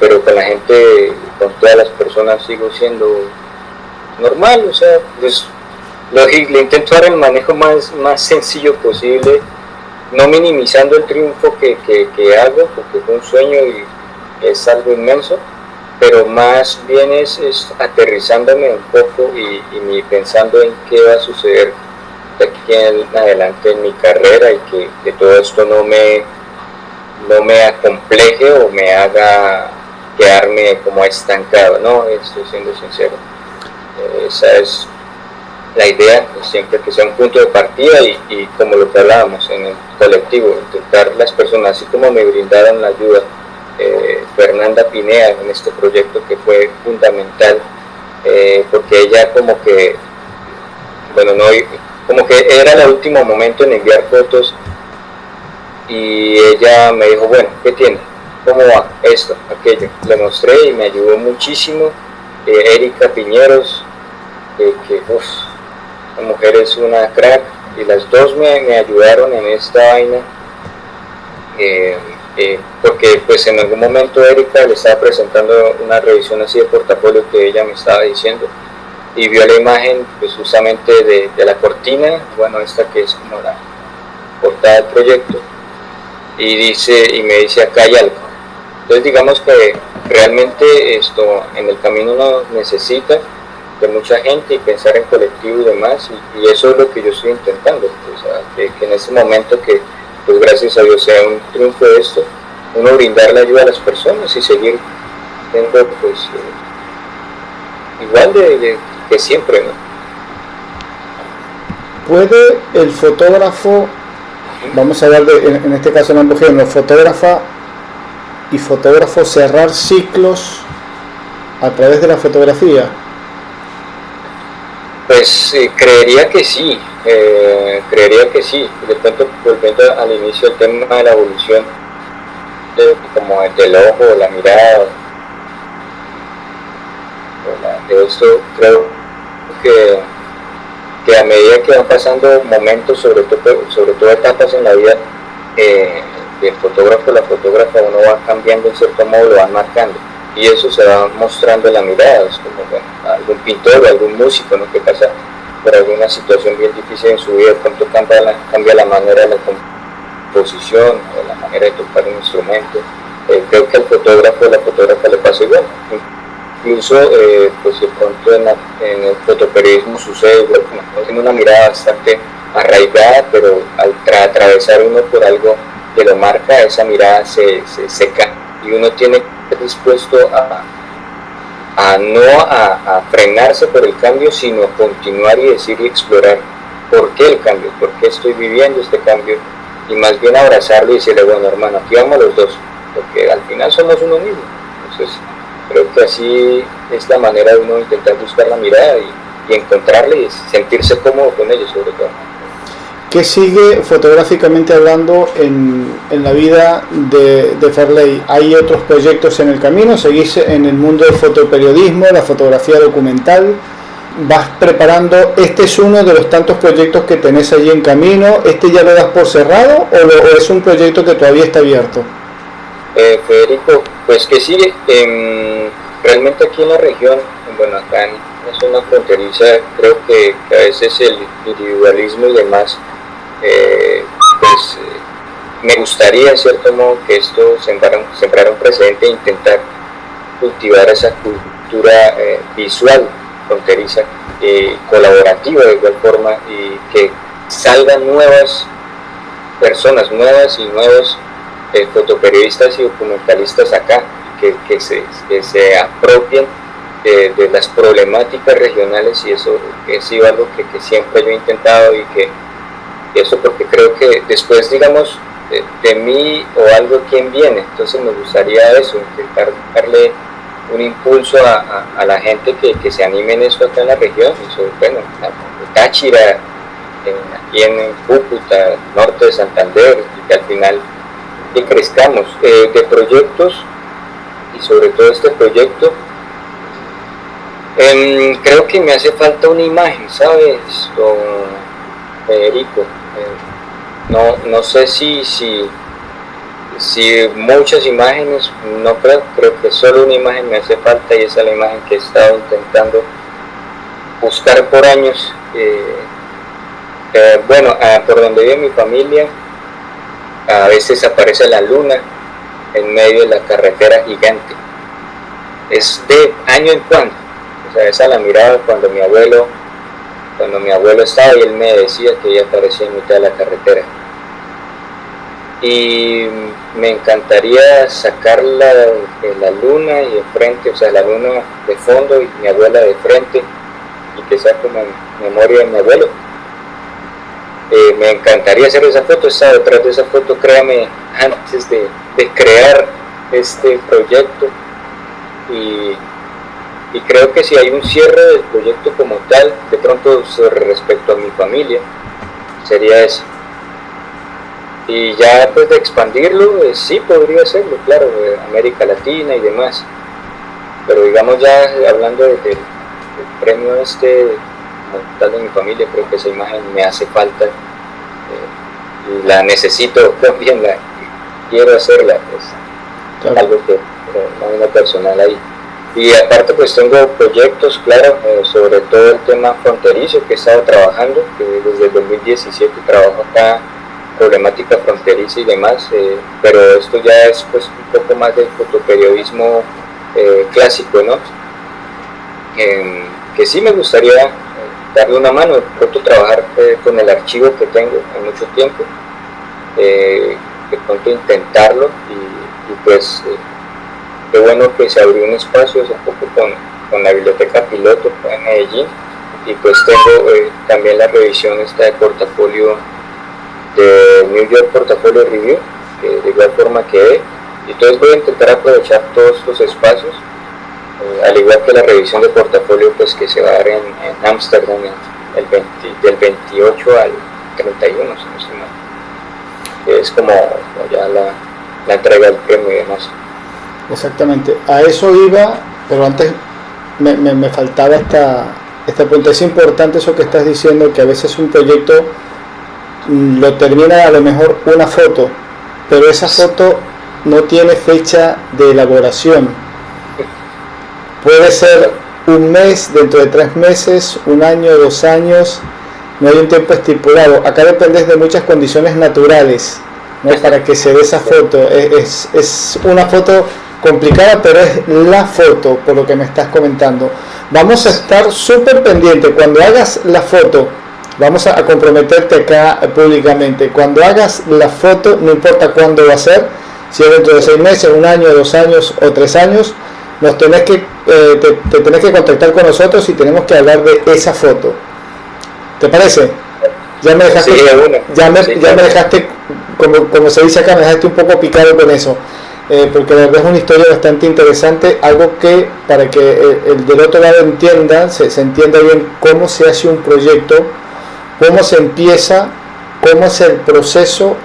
pero con la gente, con todas las personas sigo siendo normal. O sea, pues le intento dar el manejo más sencillo posible, no minimizando el triunfo que hago, porque fue un sueño y es algo inmenso, pero más bien es aterrizándome un poco y pensando en qué va a suceder de aquí en adelante en mi carrera, y que todo esto no me acompleje o me haga quedarme como estancado, ¿no? Estoy siendo sincero. Esa es la idea, siempre que sea un punto de partida, y como lo que hablábamos en el colectivo, intentar las personas, así como me brindaron la ayuda Fernanda Pinea en este proyecto, que fue fundamental, porque ella como que, bueno, no, como que era el último momento en enviar fotos, y ella me dijo, bueno, ¿qué tiene? ¿Cómo va? Esto, aquello. Le mostré y me ayudó muchísimo. Erika Piñeros, que la mujer es una crack, y las dos me ayudaron en esta vaina, porque pues en algún momento Erika le estaba presentando una revisión así de portafolio que ella me estaba diciendo, y vio la imagen pues justamente de la cortina, bueno, esta que es como la portada del proyecto, y me dice, acá hay algo. Entonces digamos que realmente esto en el camino uno necesita de mucha gente y pensar en colectivo y demás, y eso es lo que yo estoy intentando, o sea, que en ese momento que pues gracias a Dios sea un triunfo de esto, uno brindarle ayuda a las personas y seguir siendo pues igual que siempre, ¿no? ¿Puede el fotógrafo, vamos a hablar en este caso en ambos géneros, fotógrafo cerrar ciclos a través de la fotografía? Pues creería que sí, De pronto, volviendo al inicio del tema de la evolución, como del ojo, la mirada, de esto, creo que que a medida que van pasando momentos, sobre todo etapas en la vida del fotógrafo, la fotógrafa, uno va cambiando en cierto modo, lo van marcando, y eso se va mostrando en la mirada. Es como, bueno, algún pintor o algún músico, ¿no?, que pasa por alguna situación bien difícil en su vida, de pronto cambia la manera de la composición o la manera de tocar un instrumento. Creo que al fotógrafo o la fotógrafa le pasa igual. Incluso pues de pronto en el fotoperiodismo sucede igual, como tiene una mirada bastante arraigada, pero al atravesar uno por algo que lo marca, esa mirada se seca, y uno tiene que estar dispuesto no a frenarse por el cambio, sino a continuar y decir y explorar por qué el cambio, por qué estoy viviendo este cambio, y más bien abrazarlo y decirle, bueno, hermano, aquí vamos los dos, porque al final somos uno mismo. Entonces creo que así es la manera de uno intentar buscar la mirada y encontrarle y sentirse cómodo con ellos, sobre todo. ¿Qué sigue fotográficamente hablando en la vida de Ferley? ¿Hay otros proyectos en el camino? ¿Seguís en el mundo del fotoperiodismo, la fotografía documental? ¿Vas preparando? ¿Este es uno de los tantos proyectos que tenés allí en camino? ¿Este ya lo das por cerrado o es un proyecto que todavía está abierto? Federico, pues que sigue. Realmente aquí en la región, bueno, acá en la zona fronteriza, creo que a veces el individualismo y demás, me gustaría en cierto modo que esto sembrara un precedente e intentar cultivar esa cultura visual fronteriza, colaborativa de igual forma, y que salgan nuevas personas, nuevas y nuevos fotoperiodistas y documentalistas acá, que se apropien de las problemáticas regionales, y eso ha sido algo que siempre yo he intentado, y eso porque creo que después, digamos, de mí o algo, ¿quién viene? Entonces me gustaría eso, intentar darle un impulso a la gente que se anime en esto acá en la región, bueno, en Táchira, aquí en Cúcuta, norte de Santander, y que al final que crezcamos de proyectos, y sobre todo este proyecto, creo que me hace falta una imagen, ¿sabes, don Federico? No sé si muchas imágenes, no creo que solo una imagen me hace falta, y esa es la imagen que he estado intentando buscar por años. Bueno, por donde vive mi familia, a veces aparece la luna en medio de la carretera gigante. Es de año en cuando, o sea, esa la miraba cuando mi abuelo estaba, y él me decía que ella aparecía en mitad de la carretera. Y me encantaría sacar la luna y de frente, o sea, la luna de fondo y mi abuela de frente, y que sea como en memoria de mi abuelo. Me encantaría hacer esa foto. Estaba detrás de esa foto, créame, antes de crear este proyecto, y creo que si hay un cierre del proyecto como tal, de pronto sobre respecto a mi familia, sería ese. Y ya pues de expandirlo, sí podría hacerlo, claro, América Latina y demás, pero digamos ya hablando del premio como tal de mi familia, creo que esa imagen me hace falta, y la necesito también, quiero hacerla, pues, claro. Algo que una personal ahí. Y aparte pues tengo proyectos, claro, sobre todo el tema fronterizo que he estado trabajando, que desde el 2017 trabajo acá, problemática fronteriza y demás, pero esto ya es pues un poco más del fotoperiodismo clásico, ¿no? Que sí me gustaría darle una mano, de pronto trabajar con el archivo que tengo en mucho tiempo, de pronto intentarlo, y pues qué bueno que se abrió un espacio hace poco con la biblioteca piloto en Medellín, y pues tengo también la revisión de portafolio de New York Portfolio Review, que de igual forma quedé, y entonces voy a intentar aprovechar todos estos espacios, al igual que la revisión de portafolio pues que se va a dar en Ámsterdam del 28 al 31, si no sé mal, que es como ya la entrega del premio y demás. Exactamente, a eso iba, pero antes me faltaba Esta pregunta es importante, eso que estás diciendo, que a veces un proyecto lo termina a lo mejor una foto, pero esa foto no tiene fecha de elaboración. Puede ser un mes, dentro de 3 meses, 1 año, 2 años, no hay un tiempo estipulado. Acá depende de muchas condiciones naturales, ¿no? Para que se dé esa foto. Es una foto complicada, pero es la foto, por lo que me estás comentando. Vamos a estar súper pendientes. Cuando hagas la foto, vamos a comprometerte acá públicamente. Cuando hagas la foto, no importa cuándo va a ser, si es dentro de 6 meses, 1 año, 2 años o 3 años, nos tenés que, te tenés que contactar con nosotros y tenemos que hablar de esa foto. ¿Te parece? Ya me dejaste, sí, me dejaste, como se dice acá, me dejaste un poco picado con eso. Porque la verdad es una historia bastante interesante, algo que para que el del otro lado entienda, se entienda bien cómo se hace un proyecto, cómo se empieza, cómo es el proceso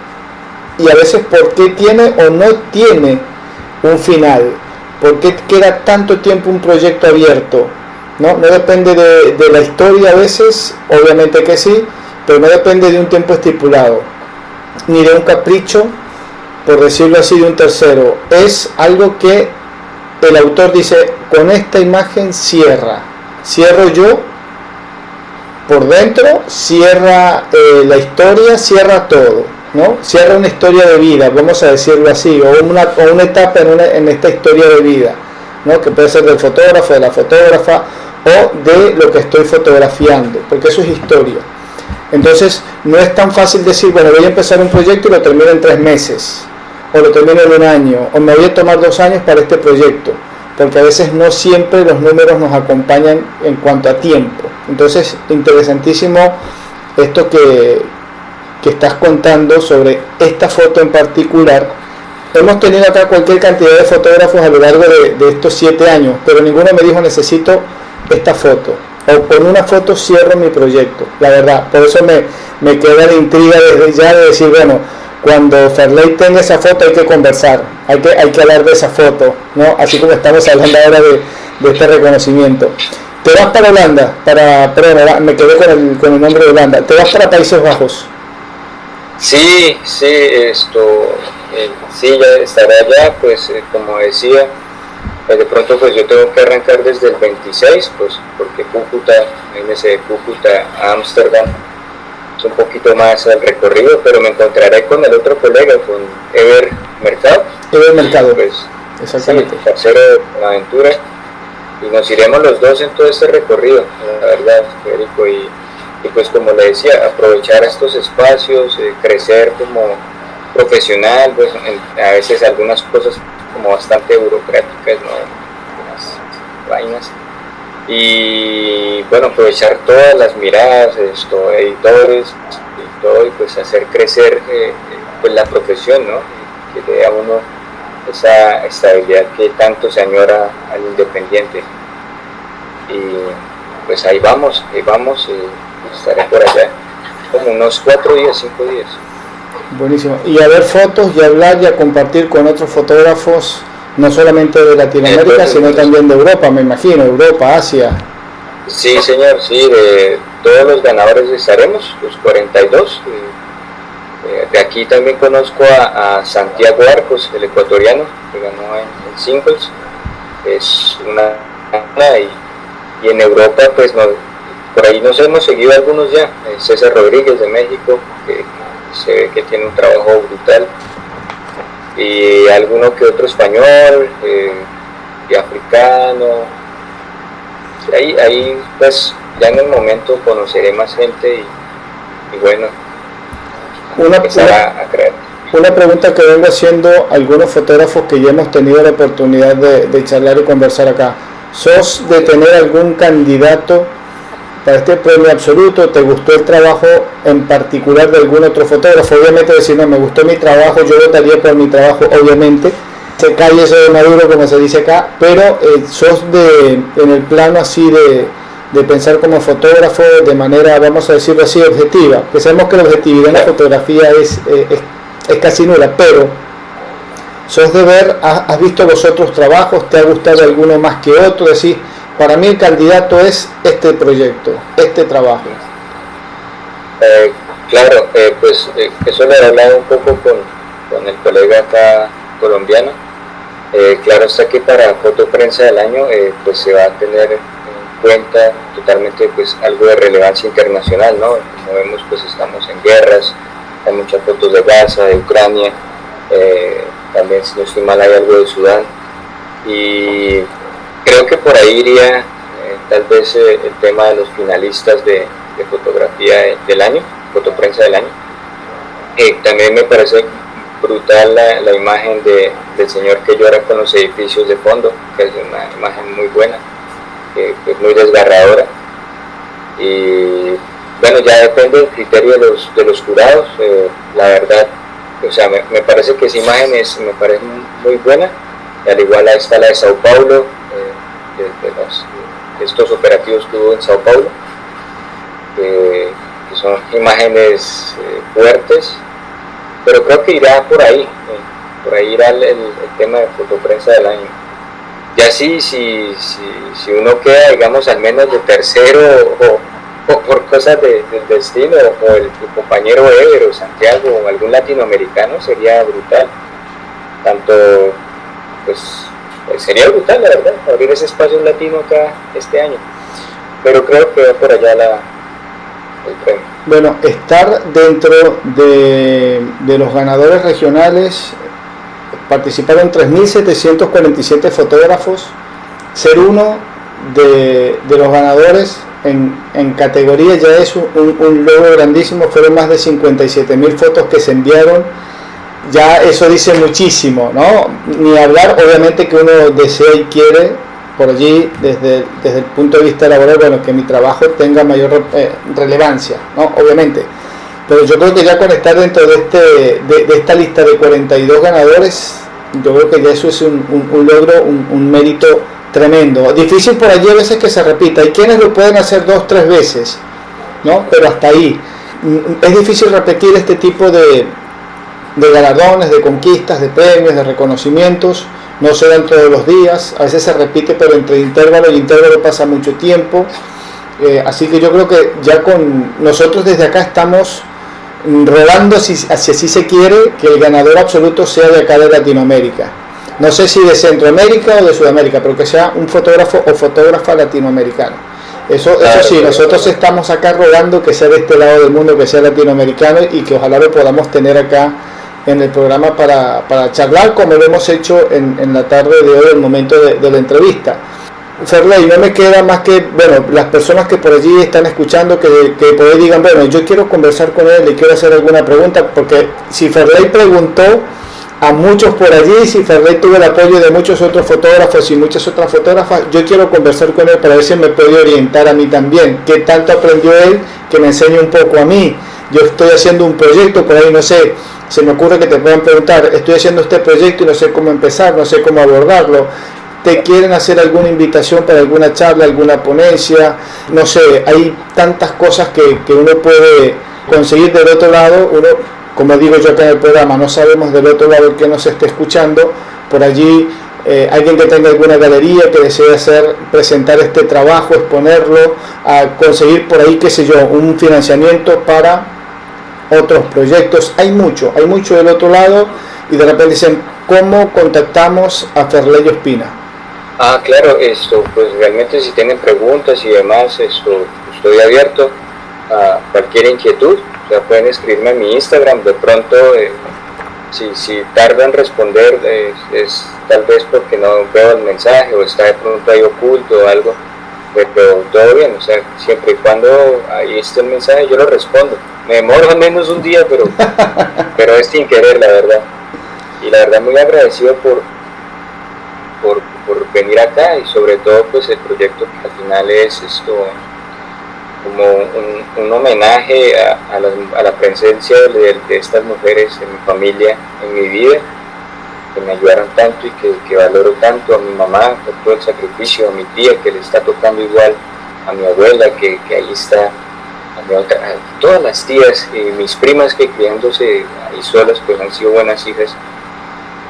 y a veces por qué tiene o no tiene un final, por qué queda tanto tiempo un proyecto abierto. No depende de la historia a veces, obviamente que sí, pero no depende de un tiempo estipulado, ni de un capricho, por decirlo así, de un tercero. Es algo que el autor dice, con esta imagen cierro yo por dentro, cierra la historia, cierra todo, ¿no? Cierra una historia de vida, vamos a decirlo así, o una etapa en esta historia de vida, ¿no? Que puede ser del fotógrafo, de la fotógrafa, o de lo que estoy fotografiando, porque eso es historia. Entonces no es tan fácil decir, bueno, voy a empezar un proyecto y lo termino en 3 meses, o lo termino en 1 año, o me voy a tomar 2 años para este proyecto, porque a veces no siempre los números nos acompañan en cuanto a tiempo. Entonces, interesantísimo esto que estás contando sobre esta foto en particular. Hemos tenido acá cualquier cantidad de fotógrafos a lo largo de estos 7 años, pero ninguno me dijo necesito esta foto, o con una foto cierro mi proyecto. La verdad, por eso me queda la intriga desde ya de decir, bueno, cuando Ferley tenga esa foto hay que conversar, hay que hablar de esa foto, ¿no? Así como estamos hablando ahora de este reconocimiento. Te vas para Holanda, me quedé con el nombre de Holanda, te vas para Países Bajos. Sí, sí, sí, ya estaré allá, pues como decía, de pronto pues yo tengo que arrancar desde el 26, pues porque Cúcuta, imagínense, de Cúcuta a Ámsterdam es un poquito más el recorrido, pero me encontraré con el otro colega, con Ever Mercado. Ever Mercado, pues, exactamente. Sí, parcero de la aventura, y nos iremos los dos en todo este recorrido, la verdad, Federico, y pues como le decía, aprovechar estos espacios, crecer como profesional, pues a veces algunas cosas como bastante burocráticas, ¿no? Algunas vainas, y bueno, aprovechar todas las miradas, editores y todo, y pues hacer crecer pues la profesión, ¿no? Que le dé a uno esa estabilidad que tanto se añora al independiente. Y pues ahí vamos, estaré por allá como unos 4 días, 5 días. Buenísimo. Y a ver fotos y hablar y a compartir con otros fotógrafos, no solamente de Latinoamérica, sino también de Europa, me imagino, Europa, Asia. Sí, señor, sí, de todos los ganadores estaremos, los 42. De aquí también conozco a Santiago Arcos, el ecuatoriano, que ganó en singles. Es una y en Europa, pues por ahí nos hemos seguido algunos ya. César Rodríguez de México, que se ve que tiene un trabajo brutal, y alguno que otro español y africano. Ahí pues ya en el momento conoceré más gente y bueno, empezar a creer. Una pregunta que vengo haciendo algunos fotógrafos que ya hemos tenido la oportunidad de charlar y conversar acá. ¿Sos de tener algún candidato para este premio absoluto? ¿Te gustó el trabajo en particular de algún otro fotógrafo? Obviamente decir, no, me gustó mi trabajo, yo votaría por mi trabajo, obviamente. Se cae eso de maduro, como se dice acá, pero sos en el plano así de pensar como fotógrafo de manera, vamos a decirlo así, objetiva. Que sabemos que la objetividad en la fotografía es casi nula, pero sos de ver, has visto los otros trabajos, te ha gustado alguno más que otro, decir, para mí el candidato es este proyecto, este trabajo. Claro, pues eso lo he hablado un poco con el colega acá colombiano. Claro está que para Fotoprensa del Año pues se va a tener en cuenta totalmente pues algo de relevancia internacional, ¿no? Como vemos, pues estamos en guerras, hay muchas fotos de Gaza, de Ucrania, también, si no estoy mal, hay algo de Sudán, y creo que por ahí iría tal vez el tema de los finalistas de fotografía del año, Fotoprensa del Año. También me parece brutal la imagen del señor que llora con los edificios de fondo, que es una imagen muy buena, que es muy desgarradora. Y bueno, ya depende del criterio de los jurados. La verdad, o sea, me parece que esa imagen me parece muy buena, y al igual está la de Sao Paulo, de estos operativos que hubo en Sao Paulo, que son imágenes fuertes, pero creo que irá por ahí irá el tema de Fotoprensa del Año. Ya si uno queda, digamos, al menos de tercero o por cosas del destino, o el compañero Ever o Santiago o algún latinoamericano, sería brutal. Tanto, pues sería brutal, la verdad, abrir ese espacio latino acá este año. Pero creo que va por allá el premio. Bueno, estar dentro de los ganadores regionales, participaron 3.747 fotógrafos, ser uno de los ganadores en categoría ya es un logro grandísimo. Fueron más de 57.000 fotos que se enviaron, ya eso dice muchísimo, ¿no? Ni hablar, obviamente, que uno desea y quiere por allí desde el punto de vista laboral, bueno, que mi trabajo tenga mayor relevancia, ¿no? Obviamente, pero yo creo que ya con estar dentro de esta lista de 42 ganadores, yo creo que ya eso es un logro, un mérito tremendo. Difícil por allí a veces que se repita, hay quienes lo pueden hacer 2-3 veces, ¿no? Pero hasta ahí es difícil repetir este tipo de galardones, de conquistas, de premios, de reconocimientos. No se dan todos los días, a veces se repite, pero entre intervalo y intervalo pasa mucho tiempo. Así que yo creo que ya con nosotros desde acá estamos rodando, si así se quiere, que el ganador absoluto sea de acá de Latinoamérica. No sé si de Centroamérica o de Sudamérica, pero que sea un fotógrafo o fotógrafa latinoamericano. Eso sí, nosotros estamos acá rodando que sea de este lado del mundo, que sea latinoamericano, y que ojalá lo podamos tener acá en el programa para charlar, como lo hemos hecho en la tarde de hoy, el momento de la entrevista. Ferley, no me queda más que, bueno, las personas que por allí están escuchando, que por ahí digan, bueno, yo quiero conversar con él, le quiero hacer alguna pregunta, porque si Ferley preguntó a muchos por allí, si Ferley tuvo el apoyo de muchos otros fotógrafos y muchas otras fotógrafas, yo quiero conversar con él para ver si me puede orientar a mí también, qué tanto aprendió él, que me enseñe un poco a mí. Yo estoy haciendo un proyecto por ahí, no sé, se me ocurre que te puedan preguntar, estoy haciendo este proyecto y no sé cómo empezar, no sé cómo abordarlo. ¿Te quieren hacer alguna invitación para alguna charla, alguna ponencia? No sé, hay tantas cosas que uno puede conseguir del otro lado. Uno, como digo yo acá en el programa, no sabemos del otro lado que nos esté escuchando. Por allí, alguien que tenga alguna galería, que desee presentar este trabajo, exponerlo, a conseguir por ahí, qué sé yo, un financiamiento para otros proyectos. Hay mucho del otro lado, y de repente dicen, ¿cómo contactamos a Ferley Ospina? Claro, pues realmente si tienen preguntas y demás, estoy abierto a cualquier inquietud. O sea, pueden escribirme a mi Instagram. De pronto, si tardo en responder, es tal vez porque no veo el mensaje o está de pronto ahí oculto o algo, pero todo bien. O sea, siempre y cuando ahí esté el mensaje, yo lo respondo. Me demoro al menos un día, pero es sin querer, la verdad. Y la verdad, muy agradecido por venir acá, y sobre todo pues el proyecto, que al final es como un homenaje a la presencia de estas mujeres en mi familia, en mi vida, que me ayudaron tanto y que valoro tanto, a mi mamá por todo el sacrificio, a mi tía que le está tocando igual, a mi abuela que ahí está, a todas las tías y mis primas que criándose ahí solas pues han sido buenas hijas.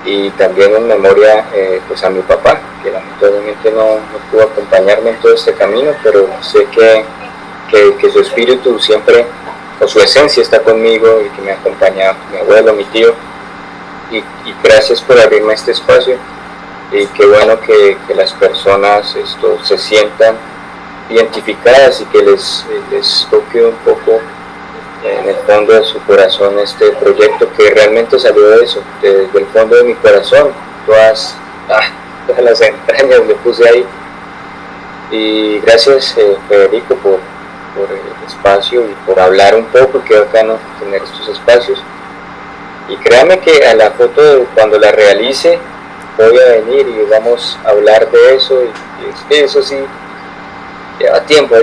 y también en memoria pues a mi papá, que lamentablemente no pudo acompañarme en todo este camino, pero sé que su espíritu siempre, o su esencia está conmigo y que me ha acompañado, mi abuelo, mi tío, y gracias por abrirme este espacio, y qué bueno que las personas se sientan identificadas y que les toque un poco en el fondo de su corazón este proyecto, que realmente salió de eso, desde el fondo de mi corazón, todas las entrañas le puse ahí. Y gracias Federico por el espacio y por hablar un poco, qué bacano tener estos espacios. Y créanme que a la foto, cuando la realice, voy a venir y vamos a hablar de eso, y eso sí lleva tiempo,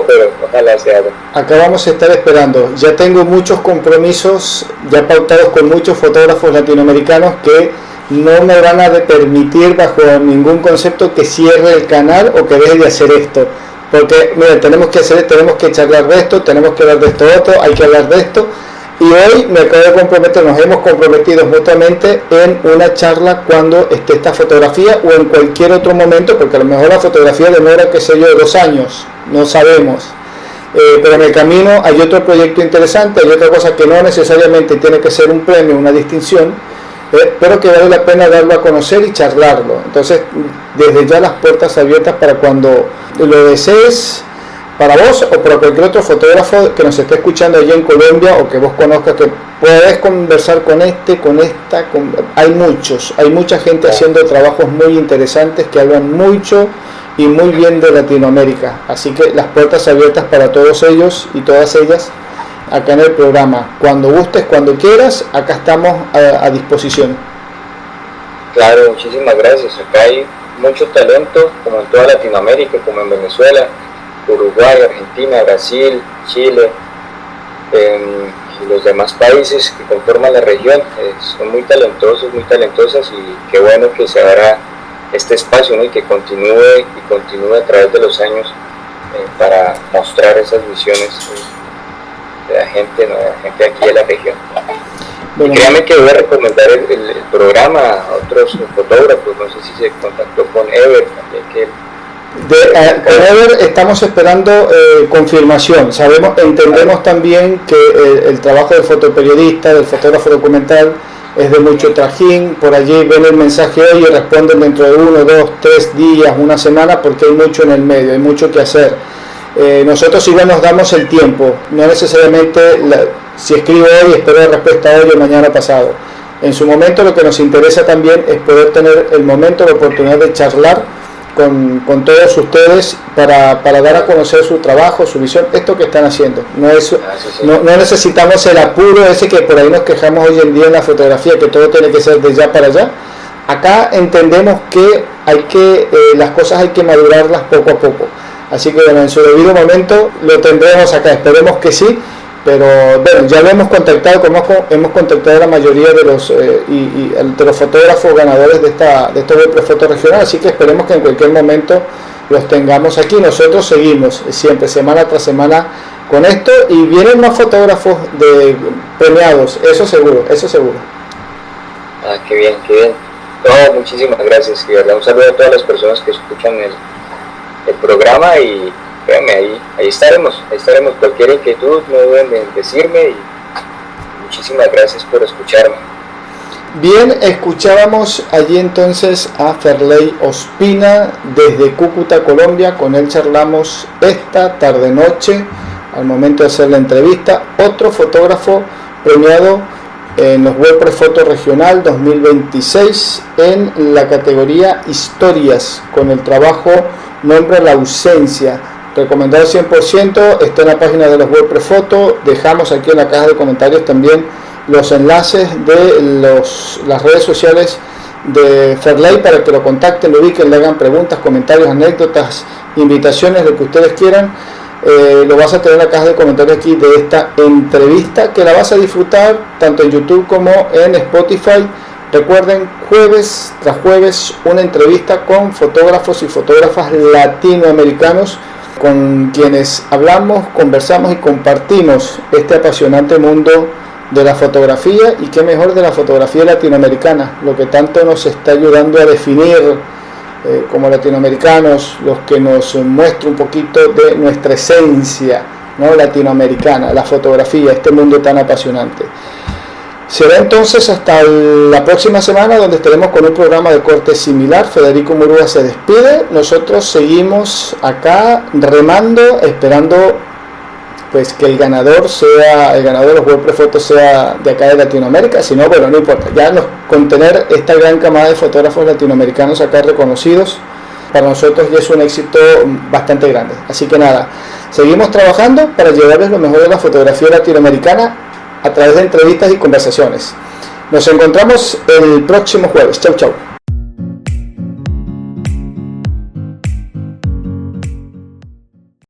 pero ojalá se haga. Acá vamos a estar esperando. Ya tengo muchos compromisos ya pautados con muchos fotógrafos latinoamericanos que no me van a permitir bajo ningún concepto que cierre el canal o que deje de hacer esto. Porque, mira, tenemos que charlar de esto, tenemos que hablar de esto otro, hay que hablar de esto. Y hoy me acabo de comprometer, nos hemos comprometido mutuamente en una charla cuando esté esta fotografía o en cualquier otro momento, porque a lo mejor la fotografía demora, qué sé yo, 2 años, no sabemos. Pero en el camino hay otro proyecto interesante, hay otra cosa que no necesariamente tiene que ser un premio, una distinción, pero que vale la pena darlo a conocer y charlarlo. Entonces, desde ya las puertas abiertas para cuando lo desees, para vos o para cualquier otro fotógrafo que nos esté escuchando allí en Colombia o que vos conozcas, que podés conversar con hay mucha gente haciendo trabajos muy interesantes que hablan mucho y muy bien de Latinoamérica, así que las puertas abiertas para todos ellos y todas ellas acá en el programa. Cuando gustes, cuando quieras, acá estamos a disposición. Claro, muchísimas gracias. Acá hay mucho talento, como en toda Latinoamérica, como en Venezuela, Uruguay, Argentina, Brasil, Chile, y los demás países que conforman la región. Son muy talentosos, muy talentosas, y qué bueno que se abra este espacio, ¿no? Y que continúe a través de los años para mostrar esas visiones de la gente, ¿no? De la gente aquí de la región. Bueno, créame que voy a recomendar el programa a otros fotógrafos. No sé si se contactó con Ever también, que con Ever estamos esperando confirmación. Entendemos también que el trabajo del fotoperiodista, del fotógrafo documental, es de mucho trajín. Por allí ven el mensaje hoy y responden dentro de 1, 2, 3 días, una semana, porque hay mucho en el medio, hay mucho que hacer. Nosotros igual nos damos el tiempo, no necesariamente si escribo hoy espero la respuesta hoy o mañana pasado. En su momento lo que nos interesa también es poder tener el momento, la oportunidad de charlar con todos ustedes para dar a conocer su trabajo, su visión, esto que están haciendo. No necesitamos el apuro ese que por ahí nos quejamos hoy en día en la fotografía, que todo tiene que ser de ya para allá. Acá entendemos que las cosas hay que madurarlas poco a poco. Así que bueno, en su debido momento lo tendremos acá, esperemos que sí, pero bueno, ya lo hemos contactado, hemos contactado a la mayoría de los fotógrafos ganadores de estos Webprefoto regional, así que esperemos que en cualquier momento los tengamos aquí. Nosotros seguimos siempre, semana tras semana, con esto, y vienen más fotógrafos premiados, eso seguro. Qué bien. Muchísimas gracias, y un saludo a todas las personas que escuchan el programa, y créanme, ahí estaremos. Cualquier inquietud no duden en decirme, y muchísimas gracias por escucharme. Bien, escuchábamos allí entonces a Ferley Ospina desde Cúcuta, Colombia. Con él charlamos esta tarde noche al momento de hacer la entrevista. Otro fotógrafo premiado en los Webprefoto Regional 2026 en la categoría Historias, con el trabajo Nombra la ausencia. Recomendado 100%, está en la página de los Webprefoto. Dejamos aquí en la caja de comentarios también los enlaces de las redes sociales de Ferley para que lo contacten, lo ubiquen, le hagan preguntas, comentarios, anécdotas, invitaciones, lo que ustedes quieran. Lo vas a tener en la caja de comentarios aquí de esta entrevista, que la vas a disfrutar tanto en YouTube como en Spotify. Recuerden, jueves tras jueves, una entrevista con fotógrafos y fotógrafas latinoamericanos con quienes hablamos, conversamos y compartimos este apasionante mundo de la fotografía, y qué mejor de la fotografía latinoamericana, lo que tanto nos está ayudando a definir como latinoamericanos, los que nos muestra un poquito de nuestra esencia, ¿no?, latinoamericana, la fotografía, este mundo tan apasionante. Será entonces hasta la próxima semana, donde estaremos con un programa de corte similar. Federico Murúa se despide. Nosotros seguimos acá remando, esperando pues que el ganador de los WordPress Fotos sea de acá de Latinoamérica. Si no, bueno, no importa, ya con tener esta gran camada de fotógrafos latinoamericanos acá reconocidos, para nosotros ya es un éxito bastante grande. Así que nada, seguimos trabajando para llevarles lo mejor de la fotografía latinoamericana a través de entrevistas y conversaciones. Nos encontramos el próximo jueves. Chau, chau.